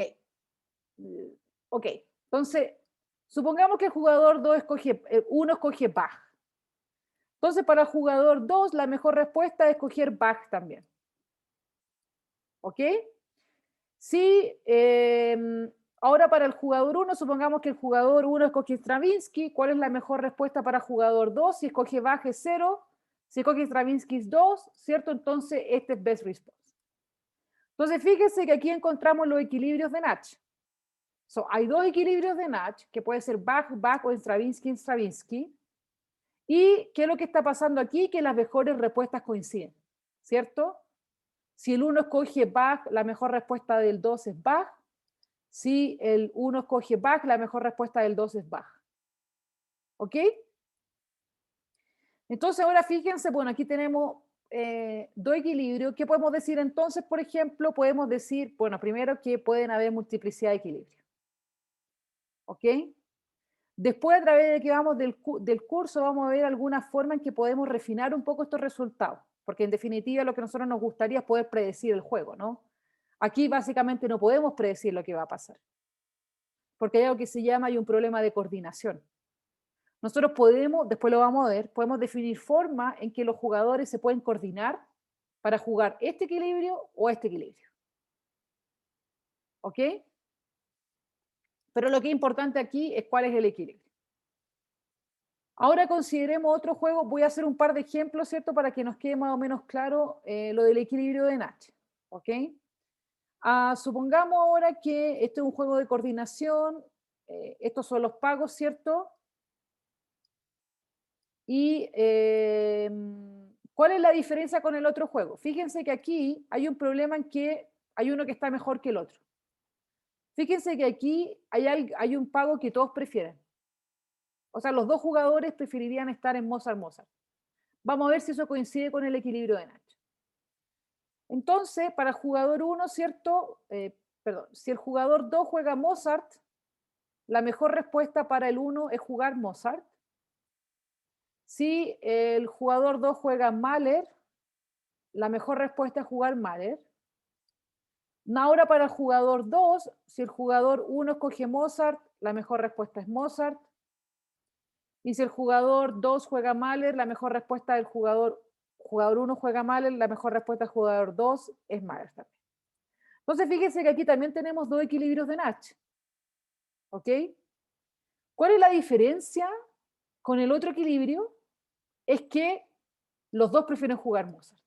Ok, entonces, supongamos que el jugador 2 escoge, 1 escoge Bach. Entonces, para el jugador 2, la mejor respuesta es escoger Bach también. ¿Ok? Si, ahora para el jugador 1, supongamos que el jugador 1 escoge Stravinsky, ¿cuál es la mejor respuesta para el jugador 2? Si escoge Bach es 0, si escoge Stravinsky es 2, ¿cierto? Entonces, este es best response. Entonces, fíjense que aquí encontramos los equilibrios de Nash. Hay dos equilibrios de Nash, que puede ser Bach, Bach o Stravinsky, Stravinsky. ¿Y qué es lo que está pasando aquí? Que las mejores respuestas coinciden, ¿cierto? Si el 1 escoge Bach, la mejor respuesta del 2 es Bach. Si el 1 escoge Bach, la mejor respuesta del 2 es Bach. ¿Ok? Entonces ahora fíjense, bueno, aquí tenemos dos equilibrios. ¿Qué podemos decir entonces, por ejemplo? Podemos decir, bueno, primero que pueden haber multiplicidad de equilibrios. ¿Ok? Después, a través de que vamos del curso, vamos a ver alguna forma en que podemos refinar un poco estos resultados, porque en definitiva lo que a nosotros nos gustaría es poder predecir el juego, ¿no? Aquí básicamente no podemos predecir lo que va a pasar, porque hay algo que se llama, hay un problema de coordinación. Nosotros podemos, después lo vamos a ver, podemos definir formas en que los jugadores se pueden coordinar para jugar este equilibrio o este equilibrio. ¿Ok? Pero lo que es importante aquí es cuál es el equilibrio. Ahora consideremos otro juego. Voy a hacer un par de ejemplos, ¿cierto? Para que nos quede más o menos claro lo del equilibrio de Nash. ¿Ok? Supongamos ahora que este es un juego de coordinación. Estos son los pagos, ¿cierto? Y ¿cuál es la diferencia con el otro juego? Fíjense que aquí hay un problema en que hay uno que está mejor que el otro. Fíjense que aquí hay un pago que todos prefieren. O sea, los dos jugadores preferirían estar en Mozart-Mozart. Vamos a ver si eso coincide con el equilibrio de Nash. Entonces, para el jugador 1, ¿cierto? Perdón, si el jugador 2 juega Mozart, la mejor respuesta para el 1 es jugar Mozart. Si el jugador 2 juega Mahler, la mejor respuesta es jugar Mahler. Ahora para el jugador 2, si el jugador 1 escoge Mozart, la mejor respuesta es Mozart. Y si el jugador 2 juega Mahler, la mejor respuesta del jugador 1 juega Mahler, la mejor respuesta del jugador 2 es Mahler también. Entonces fíjense que aquí también tenemos dos equilibrios de Nash. ¿Ok? ¿Cuál es la diferencia con el otro equilibrio? Es que los dos prefieren jugar Mozart.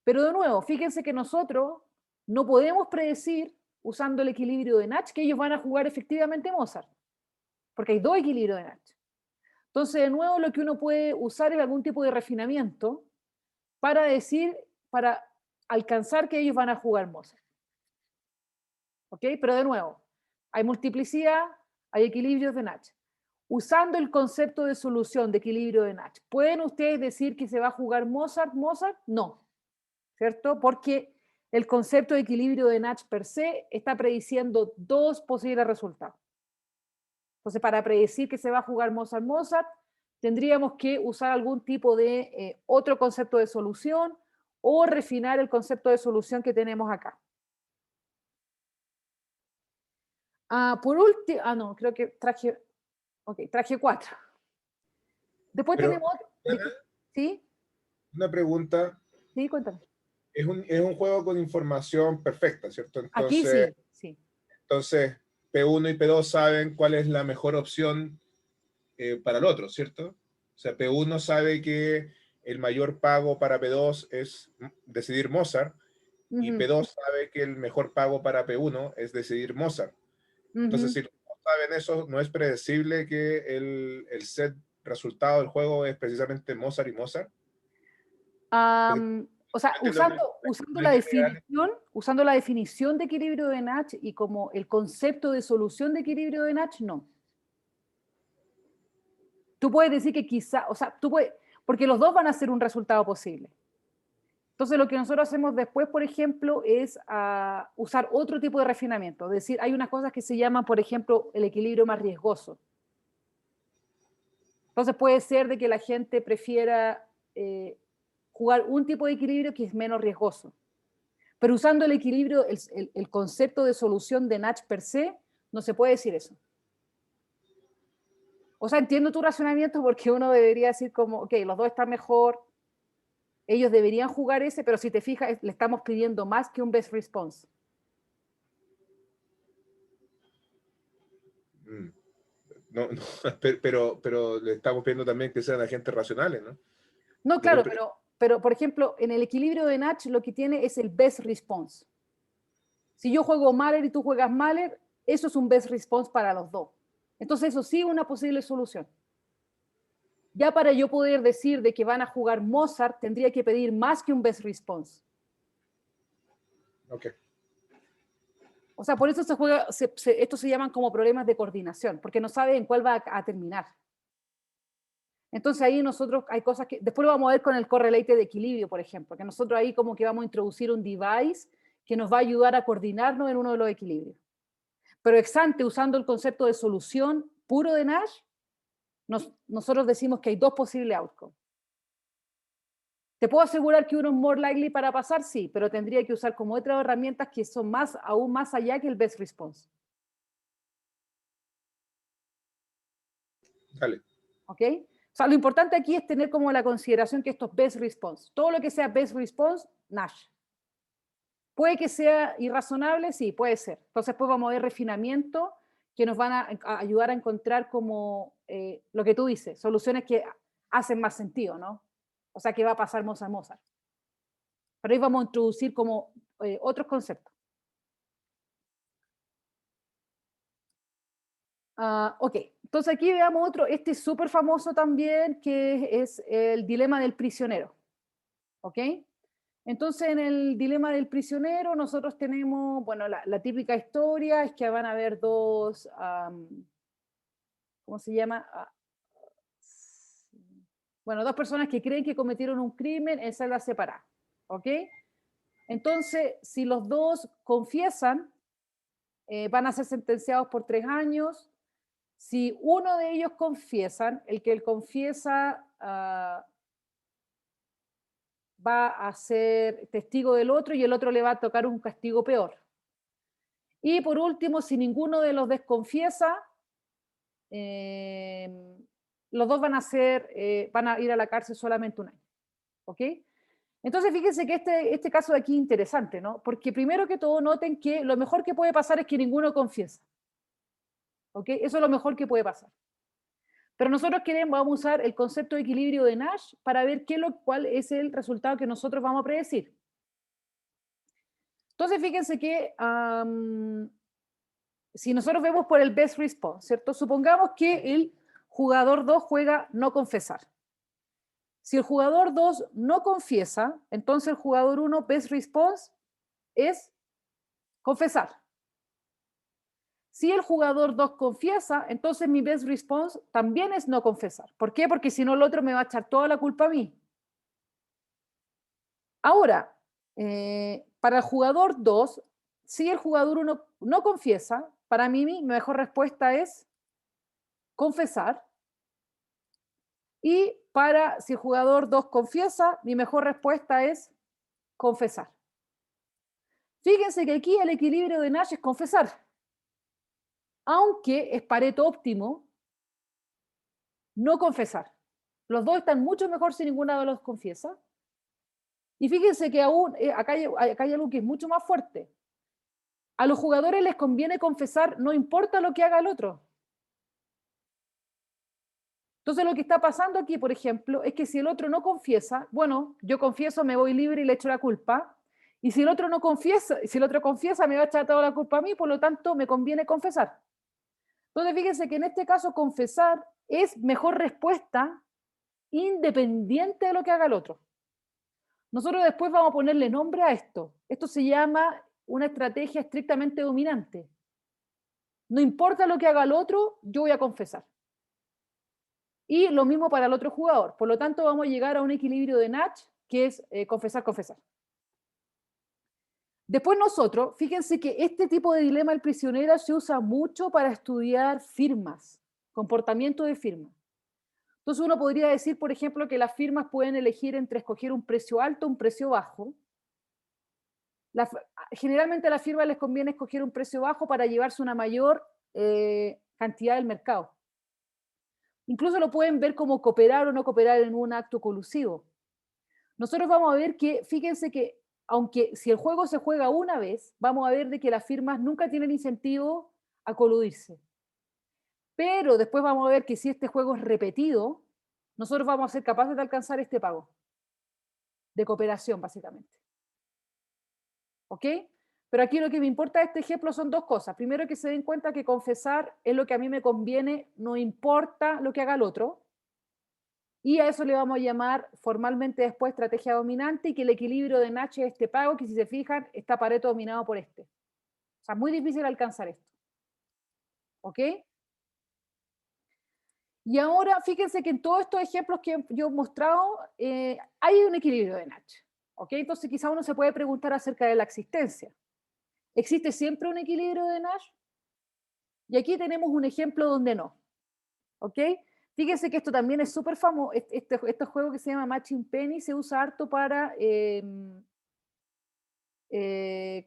Pero de nuevo, fíjense que nosotros no podemos predecir, usando el equilibrio de Nash, que ellos van a jugar efectivamente Mozart, porque hay dos equilibrios de Nash. Entonces, de nuevo, lo que uno puede usar es algún tipo de refinamiento para decir, para alcanzar que ellos van a jugar Mozart. ¿Ok? Pero de nuevo, hay multiplicidad, hay equilibrios de Nash. Usando el concepto de solución de equilibrio de Nash, ¿pueden ustedes decir que se va a jugar Mozart, Mozart? No, ¿cierto? Porque el concepto de equilibrio de Nash per se está prediciendo dos posibles resultados. Entonces, para predecir que se va a jugar Mozart, Mozart, tendríamos que usar algún tipo de otro concepto de solución o refinar el concepto de solución que tenemos acá. Por último, no, creo que traje, ok, traje 4. Después Pero, tenemos, Ana, ¿sí? una pregunta. Sí, cuéntame. Es un juego con información perfecta, ¿cierto? Aquí sí, sí. Entonces P1 y P2 saben cuál es la mejor opción para el otro, ¿cierto? O sea, P1 sabe que el mayor pago para P2 es decidir Mozart, y P2 sabe que el mejor pago para P1 es decidir Mozart. Entonces, si no saben eso, no es predecible que el set resultado del juego es precisamente Mozart y Mozart. O sea, usando la definición de equilibrio de Nash y como el concepto de solución de equilibrio de Nash, no. Tú puedes decir que quizá, o sea, porque los dos van a ser un resultado posible. Entonces, lo que nosotros hacemos después, por ejemplo, es usar otro tipo de refinamiento. Es decir, hay unas cosas que se llaman, por ejemplo, el equilibrio más riesgoso. Entonces, puede ser de que la gente prefiera jugar un tipo de equilibrio que es menos riesgoso. Pero usando el equilibrio, el concepto de solución de Nash per se, no se puede decir eso. O sea, entiendo tu razonamiento porque uno debería decir como, ok, los dos están mejor, ellos deberían jugar ese, pero si te fijas, le estamos pidiendo más que un best response. No, no, pero le estamos pidiendo también que sean agentes racionales, ¿no? No, claro, pero por ejemplo, en el equilibrio de Nash lo que tiene es el best response. Si yo juego Mahler y tú juegas Mahler, eso es un best response para los dos. Entonces eso sí es una posible solución. Ya para yo poder decir de que van a jugar Mozart, tendría que pedir más que un best response. Ok. O sea, por eso se juega, estos se llaman como problemas de coordinación, porque no sabe en cuál va a terminar. Entonces ahí nosotros hay cosas que, después lo vamos a ver con el correlate de equilibrio, por ejemplo, que nosotros ahí como que vamos a introducir un device que nos va a ayudar a coordinarnos en uno de los equilibrios. Pero ex ante, usando el concepto de solución puro de Nash, nosotros decimos que hay dos posibles outcomes. ¿Te puedo asegurar que uno es more likely para pasar? Sí, pero tendría que usar como otras herramientas que son aún más allá que el best response. Dale. ¿Ok? O sea, lo importante aquí es tener como la consideración que esto es best response. Todo lo que sea best response, Nash. ¿Puede que sea irrazonable? Sí, puede ser. Entonces, después vamos a ver refinamiento que nos van a ayudar a encontrar como lo que tú dices, soluciones que hacen más sentido, ¿no? O sea, que va a pasar Mozart, Mozart. Pero ahí vamos a introducir como otros conceptos. Ok, entonces aquí veamos otro, este es súper famoso también, que es el dilema del prisionero. ¿Ok? Entonces, en el dilema del prisionero, nosotros tenemos, bueno, la típica historia es que van a haber dos, ¿cómo se llama? Bueno, dos personas que creen que cometieron un crimen en celdas separadas, ¿ok? Entonces, si los dos confiesan, van a ser sentenciados por 3 años. Si uno de ellos confiesan, el que él confiesa va a ser testigo del otro y el otro le va a tocar un castigo peor. Y por último, si ninguno de los desconfiesa, los dos van a ir a la cárcel solamente 1 año. ¿Ok? Entonces, fíjense que este caso de aquí es interesante, ¿no? Porque primero que todo, noten que lo mejor que puede pasar es que ninguno confiesa. ¿Ok? Eso es lo mejor que puede pasar. Pero nosotros vamos a usar el concepto de equilibrio de Nash para ver cuál es el resultado que nosotros vamos a predecir. Entonces, fíjense que si nosotros vemos por el best response, ¿cierto? Supongamos que el jugador 2 juega no confesar. Si el jugador 2 no confiesa, entonces el jugador 1 best response es confesar. Si el jugador 2 confiesa, entonces mi best response también es no confesar. ¿Por qué? Porque si no el otro me va a echar toda la culpa a mí. Ahora, para el jugador 2, si el jugador 1 no confiesa, para mí mi mejor respuesta es confesar. Y para si el jugador 2 confiesa, mi mejor respuesta es confesar. Fíjense que aquí el equilibrio de Nash es confesar. Aunque es Pareto óptimo no confesar. Los dos están mucho mejor si ninguno de los confiesa. Y fíjense que aún, acá hay algo que es mucho más fuerte. A los jugadores les conviene confesar, no importa lo que haga el otro. Entonces lo que está pasando aquí, por ejemplo, es que si el otro no confiesa, bueno, yo confieso, me voy libre y le echo la culpa. Y si el otro no confiesa, si el otro confiesa, me va a echar toda la culpa a mí, por lo tanto, me conviene confesar. Entonces fíjense que en este caso confesar es mejor respuesta independiente de lo que haga el otro. Nosotros después vamos a ponerle nombre a esto. Esto se llama una estrategia estrictamente dominante. No importa lo que haga el otro, yo voy a confesar. Y lo mismo para el otro jugador. Por lo tanto, vamos a llegar a un equilibrio de Nash, que es confesar, confesar. Después nosotros, fíjense que este tipo de dilema del prisionero se usa mucho para estudiar firmas, comportamiento de firma. Entonces uno podría decir, por ejemplo, que las firmas pueden elegir entre escoger un precio alto o un precio bajo. Generalmente a las firmas les conviene escoger un precio bajo para llevarse una mayor cantidad del mercado. Incluso lo pueden ver como cooperar o no cooperar en un acto colusivo. Nosotros vamos a ver que, fíjense que, aunque si el juego se juega una vez, vamos a ver de que las firmas nunca tienen incentivo a coludirse. Pero después vamos a ver que si este juego es repetido, nosotros vamos a ser capaces de alcanzar este pago de cooperación, básicamente. ¿Ok? Pero aquí lo que me importa de este ejemplo son dos cosas. Primero, que se den cuenta que confesar es lo que a mí me conviene, no importa lo que haga el otro. Y a eso le vamos a llamar formalmente después estrategia dominante, y que el equilibrio de Nash es este pago, que si se fijan, está Pareto dominado por este. O sea, muy difícil alcanzar esto. ¿Ok? Y ahora, fíjense que en todos estos ejemplos que yo he mostrado, hay un equilibrio de Nash. ¿Ok? Entonces quizá uno se puede preguntar acerca de la existencia. ¿Existe siempre un equilibrio de Nash? Y aquí tenemos un ejemplo donde no. ¿Ok? Fíjense que esto también es súper famoso. Este juego que se llama Matching Penny se usa harto para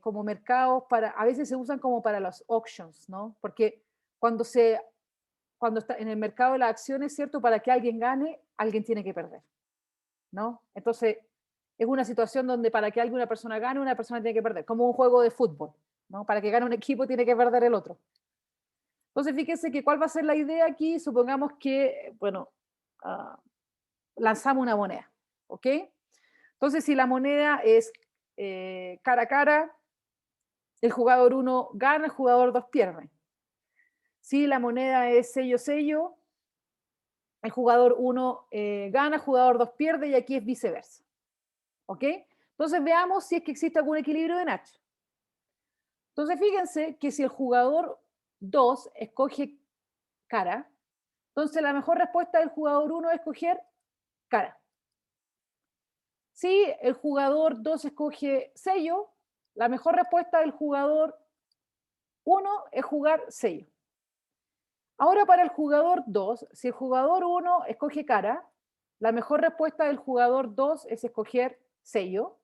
como mercados, a veces se usan como para los auctions, ¿no? Porque cuando está en el mercado de las acciones, ¿cierto? Para que alguien gane, alguien tiene que perder, ¿no? Entonces, es una situación donde para que alguna persona gane, una persona tiene que perder, como un juego de fútbol, ¿no? Para que gane un equipo tiene que perder el otro. Entonces, fíjense que cuál va a ser la idea aquí. Supongamos que, bueno, lanzamos una moneda, ¿ok? Entonces, si la moneda es cara a cara, el jugador 1 gana, el jugador 2 pierde. Si la moneda es sello-sello, el jugador 1 gana, el jugador 2 pierde, y aquí es viceversa. ¿Ok? Entonces veamos si es que existe algún equilibrio de Nash. Entonces fíjense que si el jugador 2 escoge cara, entonces la mejor respuesta del jugador 1 es escoger cara. Si el jugador 2 escoge sello, la mejor respuesta del jugador 1 es jugar sello. Ahora para el jugador 2, si el jugador 1 escoge cara, la mejor respuesta del jugador 2 es escoger sello.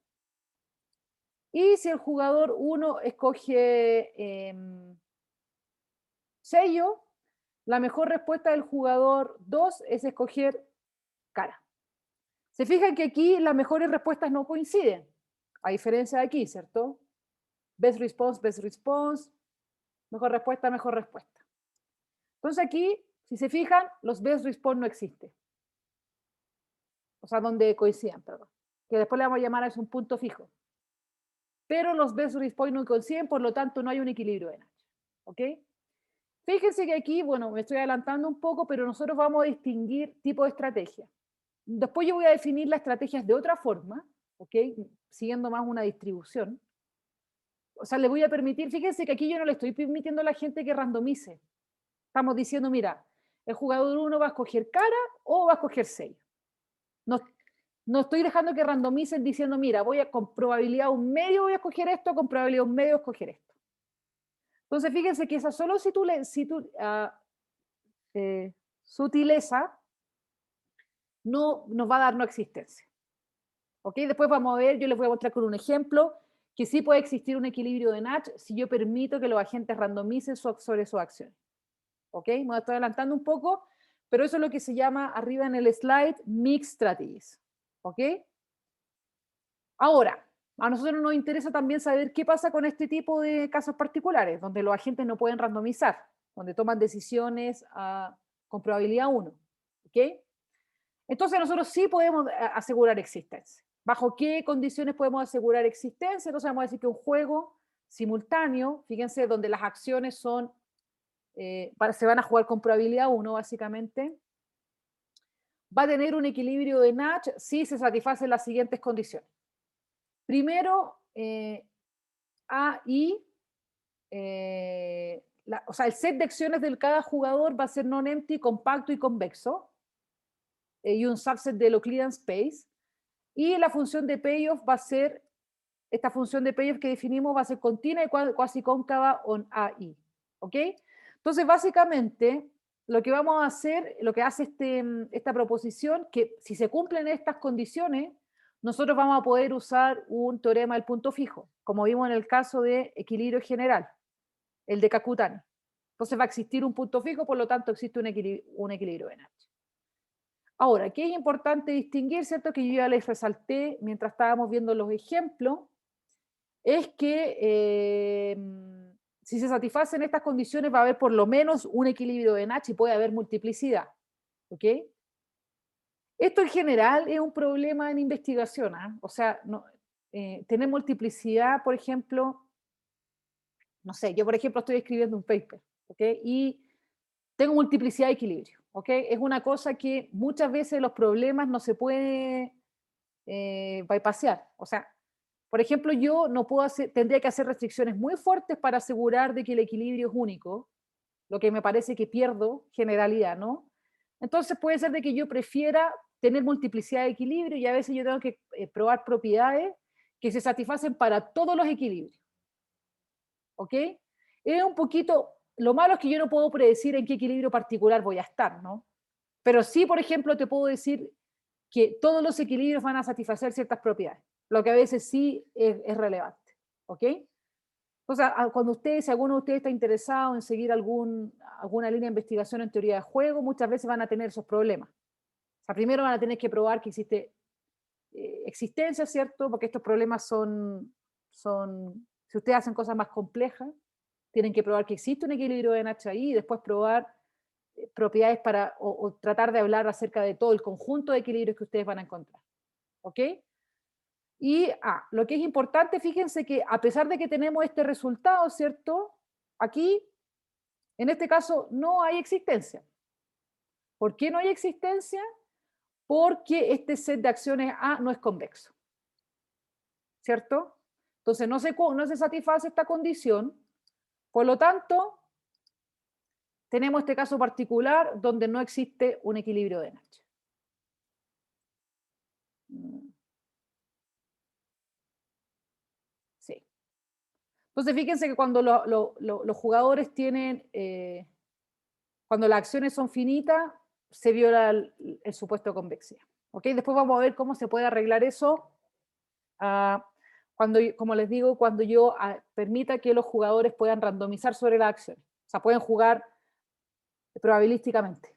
Y si el jugador 1 escoge sello, la mejor respuesta del jugador 2 es escoger cara. Se fijan que aquí las mejores respuestas no coinciden, a diferencia de aquí, ¿cierto? Best response, mejor respuesta, mejor respuesta. Entonces aquí, si se fijan, los best response no existen. O sea, donde coincidan, perdón. Que después le vamos a llamar a eso un punto fijo. pero los best response no coinciden, por lo tanto no hay un equilibrio de Nash. ¿Ok? Fíjense que aquí, bueno, me estoy adelantando un poco, pero nosotros vamos a distinguir tipo de estrategia. Después yo voy a definir las estrategias de otra forma, ¿ok? Siguiendo más una distribución. O sea, le voy a permitir, fíjense que aquí yo no le estoy permitiendo a la gente que randomice. Estamos diciendo, mira, el jugador 1 va a escoger cara o va a escoger sello. No, no estoy dejando que randomicen diciendo, mira, voy a con probabilidad un medio voy a escoger esto, con probabilidad un medio escoger esto. Entonces, fíjense que esa solo sutileza no nos va a dar no existencia. ¿Ok? Después vamos a ver, yo les voy a mostrar con un ejemplo, que sí puede existir un equilibrio de Nash si yo permito que los agentes randomicen sobre sus acciones. ¿Ok? Me estoy adelantando un poco, pero eso es lo que se llama arriba en el slide Mixed Strategies. ¿Ok? Ahora, a nosotros nos interesa también saber qué pasa con este tipo de casos particulares, donde los agentes no pueden randomizar, donde toman decisiones con probabilidad 1. ¿Ok? Entonces nosotros sí podemos asegurar existencia. ¿Bajo qué condiciones podemos asegurar existencia? Entonces vamos a decir que un juego simultáneo, fíjense, donde las acciones son, se van a jugar con probabilidad 1, básicamente, va a tener un equilibrio de Nash si se satisfacen las siguientes condiciones. Primero, o sea, el set de acciones de cada jugador va a ser non-empty, compacto y convexo, y un subset de Euclidean space. Y la función de payoff va a ser, esta función de payoff que definimos va a ser continua y cuasi cóncava on AI. ¿Ok? Entonces, básicamente, lo que vamos a hacer, lo que hace esta proposición, que si se cumplen estas condiciones, nosotros vamos a poder usar un teorema del punto fijo, como vimos en el caso de equilibrio general, el de Kakutani. Entonces va a existir un punto fijo, por lo tanto existe un equilibrio en H. Ahora, ¿qué es importante distinguir, cierto? Que yo ya les resalté mientras estábamos viendo los ejemplos, es que si se satisfacen estas condiciones va a haber por lo menos un equilibrio de Nash y puede haber multiplicidad. ¿Ok? Esto en general es un problema en investigación. ¿Eh? O sea, tener multiplicidad, por ejemplo, no sé, yo por ejemplo estoy escribiendo un paper, ¿ok? Y tengo multiplicidad de equilibrio, ¿ok? Es una cosa que muchas veces los problemas no se puede bypassear. O sea, por ejemplo, yo no puedo tendría que hacer restricciones muy fuertes para asegurar de que el equilibrio es único, lo que me parece que pierdo generalidad, ¿no? Entonces puede ser de que yo prefiera tener multiplicidad de equilibrio y a veces yo tengo que probar propiedades que se satisfacen para todos los equilibrios. ¿Ok? Es un poquito, lo malo es que yo no puedo predecir en qué equilibrio particular voy a estar, ¿no? Pero sí, por ejemplo, te puedo decir que todos los equilibrios van a satisfacer ciertas propiedades, lo que a veces sí es relevante, ¿ok? O sea, cuando ustedes, si alguno de ustedes está interesado en seguir alguna línea de investigación en teoría de juego, muchas veces van a tener esos problemas. O sea, primero van a tener que probar que existe existencia, ¿cierto? Porque estos problemas si ustedes hacen cosas más complejas, tienen que probar que existe un equilibrio de NH ahí y después probar propiedades o tratar de hablar acerca de todo el conjunto de equilibrios que ustedes van a encontrar. ¿Ok? Y lo que es importante, fíjense que a pesar de que tenemos este resultado, ¿cierto? Aquí, en este caso, no hay existencia. ¿Por qué no hay existencia? Porque este set de acciones A no es convexo. ¿Cierto? Entonces no se satisface esta condición, por lo tanto, tenemos este caso particular donde no existe un equilibrio de Nash. Sí. Entonces fíjense que cuando los jugadores tienen, cuando las acciones son finitas, se viola el supuesto de convexidad. ¿Ok? Después vamos a ver cómo se puede arreglar eso. Como les digo, cuando yo permita que los jugadores puedan randomizar sobre las acciones. O sea, pueden jugar probabilísticamente.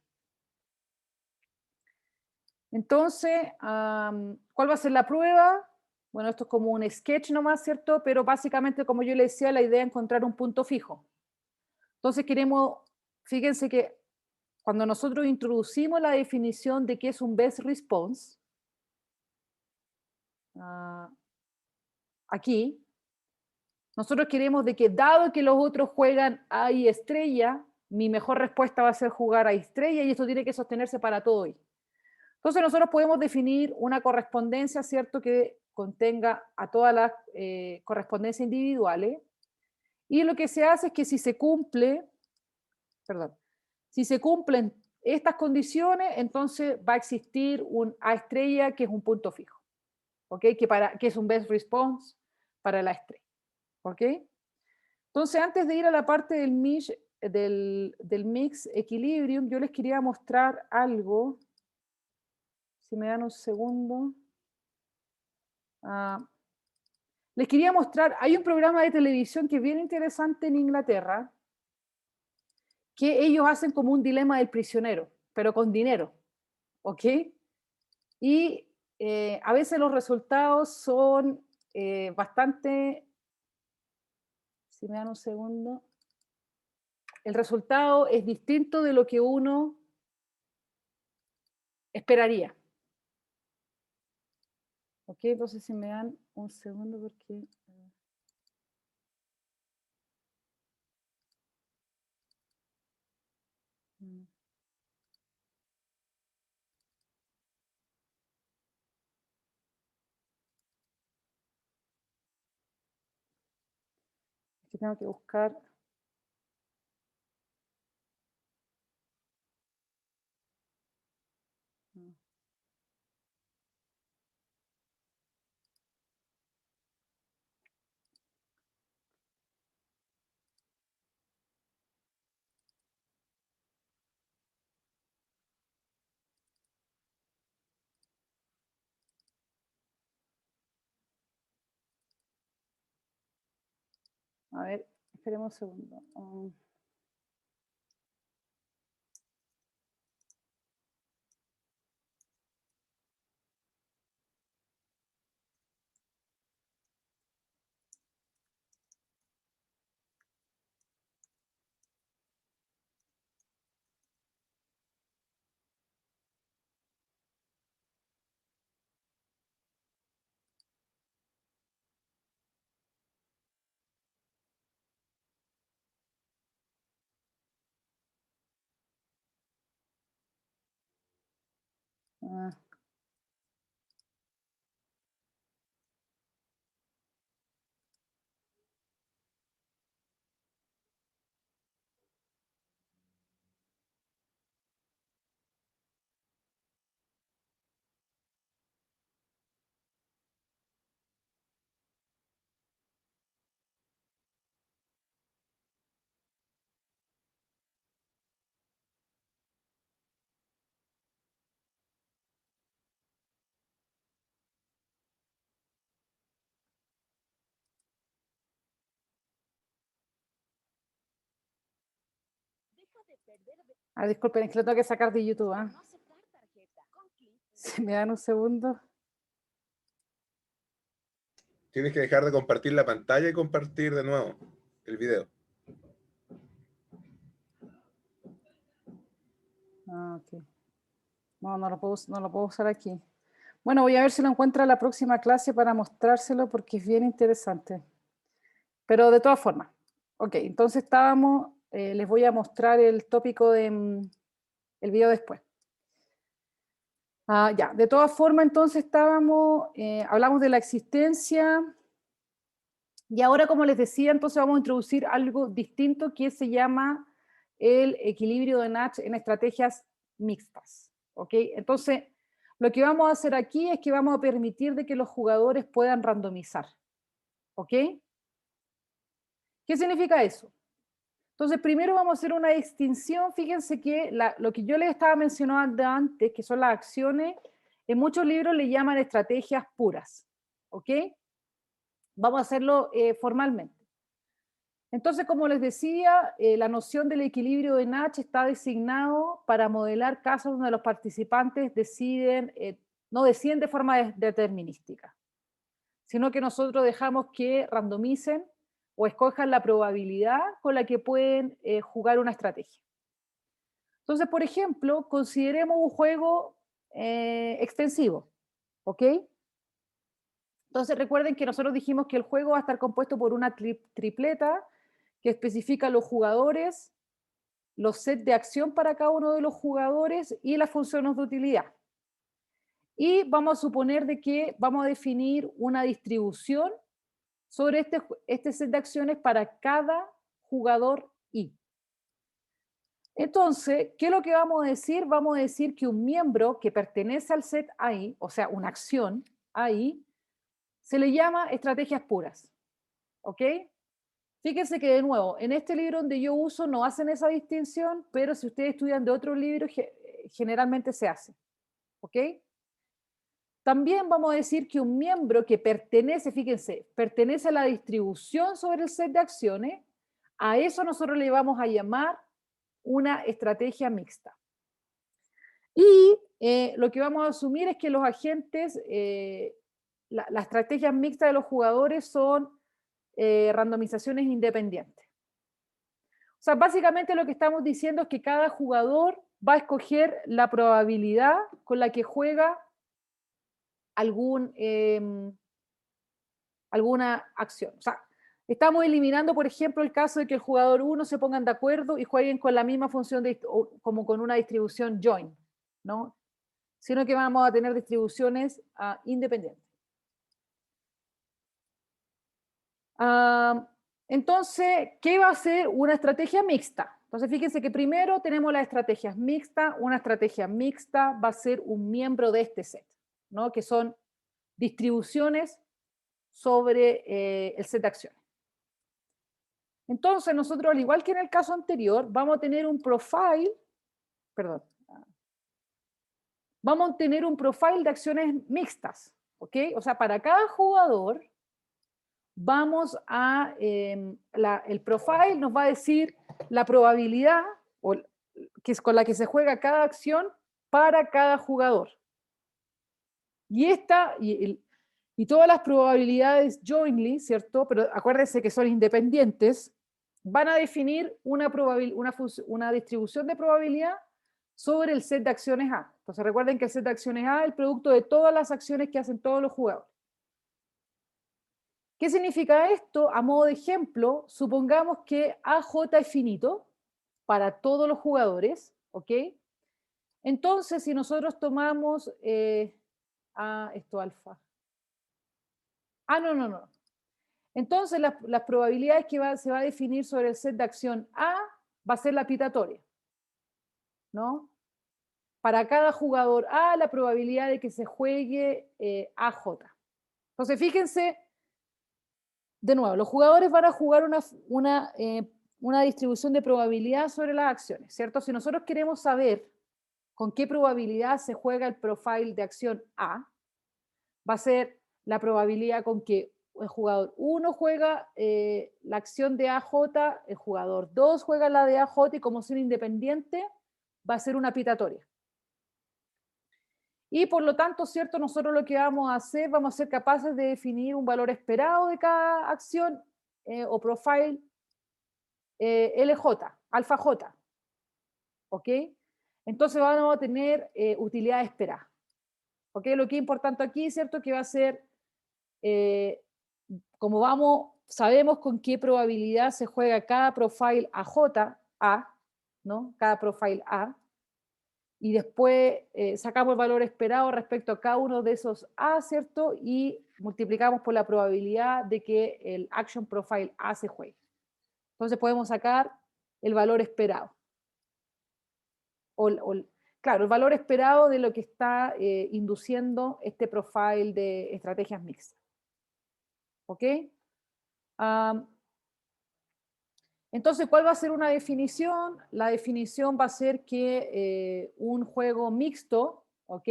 Entonces, ¿cuál va a ser la prueba? Bueno, esto es como un sketch nomás, ¿cierto? Pero básicamente, como yo les decía, la idea es encontrar un punto fijo. Entonces fíjense que cuando nosotros introducimos la definición de qué es un best response, aquí, Nosotros queremos de que, dado que los otros juegan A y estrella, mi mejor respuesta va a ser jugar A y estrella, y esto tiene que sostenerse para todo y. Entonces nosotros podemos definir una correspondencia, ¿cierto?, que contenga a todas las correspondencias individuales, y lo que se hace es que si se cumplen estas condiciones, entonces va a existir un A estrella que es un punto fijo, ¿ok? Que es un best response para la estrella, ¿ok? Entonces, antes de ir a la parte del mix equilibrium, yo les quería mostrar algo. Si me dan un segundo. Les quería mostrar, hay un programa de televisión que es bien interesante en Inglaterra, que ellos hacen como un dilema del prisionero, pero con dinero, ¿ok? Y a veces los resultados son bastante, si me dan un segundo, el resultado es distinto de lo que uno esperaría. Ok, entonces si me dan un segundo porque... Es que tengo que buscar... A ver, esperemos un segundo. Ah, disculpen, es que lo tengo que sacar de YouTube. Si me dan un segundo. Tienes que dejar de compartir la pantalla y compartir de nuevo el video. Ok. No, no lo puedo usar aquí. Bueno, voy a ver si lo encuentro en la próxima clase para mostrárselo porque es bien interesante. Pero de todas formas. Ok, entonces les voy a mostrar el tópico del el video después. Ya, de todas formas, entonces hablamos de la existencia, y ahora, como les decía, entonces vamos a introducir algo distinto que se llama el equilibrio de Nash en estrategias mixtas, ¿ok? Entonces, lo que vamos a hacer aquí es que vamos a permitir de que los jugadores puedan randomizar, ¿ok? ¿Qué significa eso? Entonces, primero vamos a hacer una distinción. Fíjense que lo que yo les estaba mencionando antes, que son las acciones, en muchos libros le llaman estrategias puras, ¿ok? Vamos a hacerlo formalmente. Entonces, como les decía, la noción del equilibrio de Nash está designado para modelar casos donde los participantes no deciden de forma determinística, sino que nosotros dejamos que randomicen o escojan la probabilidad con la que pueden jugar una estrategia. Entonces, por ejemplo, consideremos un juego extensivo, ¿ok? Entonces recuerden que nosotros dijimos que el juego va a estar compuesto por una tripleta que especifica los jugadores, los sets de acción para cada uno de los jugadores y las funciones de utilidad. Y vamos a suponer de que vamos a definir una distribución sobre este set de acciones para cada jugador I. Entonces, ¿qué es lo que vamos a decir? Vamos a decir que un miembro que pertenece al set AI, o sea, una acción AI, se le llama estrategias puras. ¿Ok? Fíjense que de nuevo, en este libro donde yo uso no hacen esa distinción, pero si ustedes estudian de otros libros, generalmente se hace. ¿Ok? También vamos a decir que un miembro que pertenece, fíjense, pertenece a la distribución sobre el set de acciones, a eso nosotros le vamos a llamar una estrategia mixta. Y lo que vamos a asumir es que los agentes, la estrategia mixta de los jugadores son randomizaciones independientes. O sea, básicamente lo que estamos diciendo es que cada jugador va a escoger la probabilidad con la que juega alguna acción. O sea, estamos eliminando, por ejemplo, el caso de que el jugador 1 se pongan de acuerdo y jueguen con la misma función como con una distribución join, ¿no? Sino que vamos a tener distribuciones independientes. Entonces, ¿qué va a ser una estrategia mixta? Entonces, fíjense que primero tenemos las estrategias mixtas. Una estrategia mixta va a ser un miembro de este set, ¿no? Que son distribuciones sobre el set de acciones. Entonces, nosotros, al igual que en el caso anterior, vamos a tener un profile, perdón, vamos a tener un profile de acciones mixtas, ¿ok? O sea, para cada jugador vamos a, el profile nos va a decir la probabilidad que es con la que se juega cada acción para cada jugador. Y todas las probabilidades jointly, ¿cierto? Pero acuérdense que son independientes, van a definir una distribución de probabilidad sobre el set de acciones A. Entonces recuerden que el set de acciones A es el producto de todas las acciones que hacen todos los jugadores. ¿Qué significa esto? A modo de ejemplo, supongamos que AJ es finito para todos los jugadores, ¿ok? Entonces, si nosotros tomamos esto alfa. No. Entonces, las probabilidades que se va a definir sobre el set de acción A va a ser la pitatoria, ¿no? Para cada jugador A, la probabilidad de que se juegue AJ. Entonces, fíjense, de nuevo, los jugadores van a jugar una distribución de probabilidad sobre las acciones, ¿cierto? Si nosotros queremos saber con qué probabilidad se juega el profile de acción A, va a ser la probabilidad con que el jugador 1 juega la acción de AJ, el jugador 2 juega la de AJ y como son independientes, va a ser una pitatoria. Y por lo tanto, ¿cierto? Nosotros lo que vamos a ser capaces de definir un valor esperado de cada acción o profile LJ, alfa J. ¿Ok? Entonces vamos a tener utilidad esperada. ¿Ok? Lo que es importante aquí, ¿cierto? Que va a ser, como sabemos con qué probabilidad se juega cada profile AJ, ¿no? Cada profile A. Y después sacamos el valor esperado respecto a cada uno de esos A, ¿cierto? Y multiplicamos por la probabilidad de que el action profile A se juegue. Entonces podemos sacar el valor esperado. Claro, el valor esperado de lo que está induciendo este profile de estrategias mixtas. ¿Ok? Entonces, ¿cuál va a ser una definición? La definición va a ser que un juego mixto, ¿ok?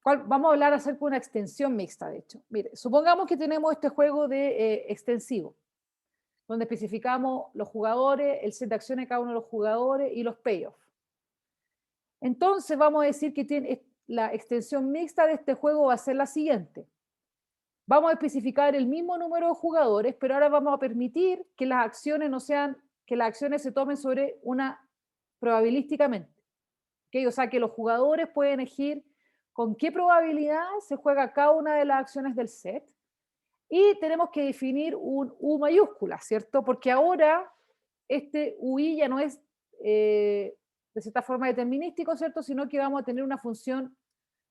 Vamos a hablar acerca de una extensión mixta, de hecho. Mire, supongamos que tenemos este juego de extensivo, donde especificamos los jugadores, el set de acciones de cada uno de los jugadores y los payoffs. Entonces vamos a decir que la extensión mixta de este juego va a ser la siguiente. Vamos a especificar el mismo número de jugadores, pero ahora vamos a permitir que las acciones que las acciones se tomen probabilísticamente. ¿Okay? O sea, que los jugadores pueden elegir con qué probabilidad se juega cada una de las acciones del set, y tenemos que definir un U mayúscula, ¿cierto? Porque ahora este UI ya no es de cierta forma determinístico, ¿cierto? Sino que vamos a tener una función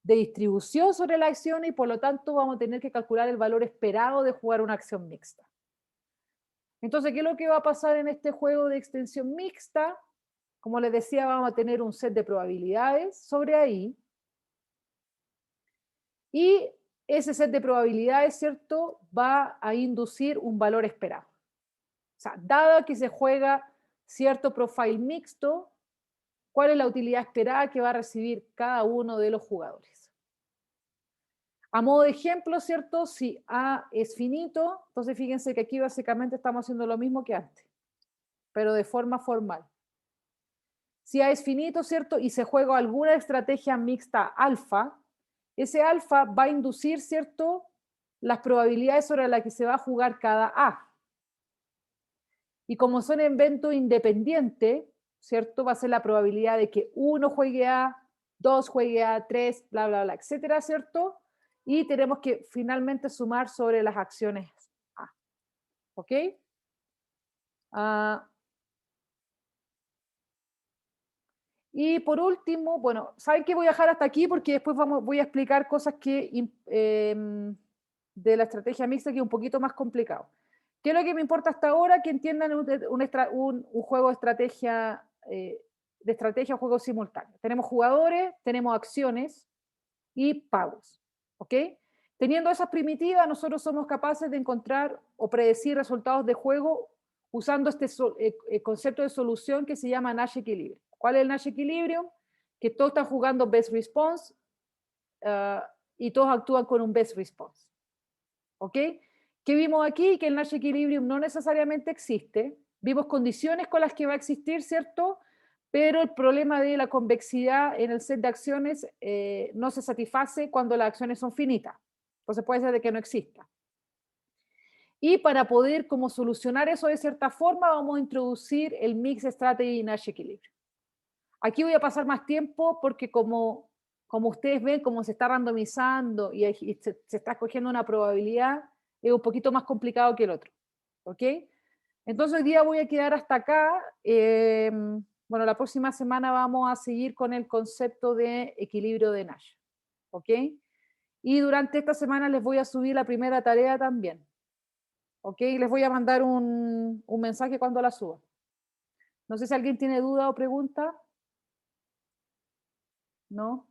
de distribución sobre la acción y por lo tanto vamos a tener que calcular el valor esperado de jugar una acción mixta. Entonces, ¿qué es lo que va a pasar en este juego de extensión mixta? Como les decía, vamos a tener un set de probabilidades sobre ahí. Y ese set de probabilidades, ¿cierto?, va a inducir un valor esperado. O sea, dado que se juega cierto profile mixto, ¿cuál es la utilidad esperada que va a recibir cada uno de los jugadores? A modo de ejemplo, ¿cierto? Si A es finito, entonces fíjense que aquí básicamente estamos haciendo lo mismo que antes, pero de forma formal. Si A es finito, ¿cierto? Y se juega alguna estrategia mixta alfa, ese alfa va a inducir, ¿cierto?, las probabilidades sobre las que se va a jugar cada A. Y como son eventos independientes, ¿cierto? Va a ser la probabilidad de que 1 juegue A, 2 juegue A, 3, bla, bla, bla, etcétera, ¿cierto? Y tenemos que finalmente sumar sobre las acciones A. ¿Ok? Y por último, bueno, ¿saben qué? Voy a dejar hasta aquí porque después voy a explicar cosas que de la estrategia mixta que es un poquito más complicado. ¿Qué es lo que me importa hasta ahora? Que entiendan un juego de estrategia o juego simultáneo. Tenemos jugadores, tenemos acciones y pagos. ¿Ok? Teniendo esas primitivas, nosotros somos capaces de encontrar o predecir resultados de juego usando este concepto de solución que se llama Nash Equilibrium. ¿Cuál es el Nash Equilibrium? Que todos están jugando Best Response y todos actúan con un Best Response. ¿Ok? ¿Qué vimos aquí? Que el Nash Equilibrium no necesariamente existe. Vimos condiciones con las que va a existir, ¿cierto? Pero el problema de la convexidad en el set de acciones no se satisface cuando las acciones son finitas. Entonces puede ser de que no exista. Y para poder como solucionar eso de cierta forma, vamos a introducir el Mix Strategy Nash Equilibrium. Aquí voy a pasar más tiempo porque como ustedes ven, como se está randomizando y se está escogiendo una probabilidad, es un poquito más complicado que el otro. ¿Ok? Entonces hoy día voy a quedar hasta acá. Bueno, la próxima semana vamos a seguir con el concepto de equilibrio de Nash. ¿Ok? Y durante esta semana les voy a subir la primera tarea también. ¿Ok? Les voy a mandar un mensaje cuando la suba. No sé si alguien tiene duda o pregunta. ¿No?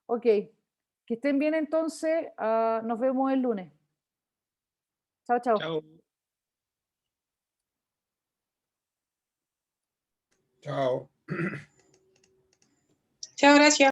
Ok. Que estén bien entonces. Nos vemos el lunes. Chao, chao. Chao. Chao. Chao, gracias.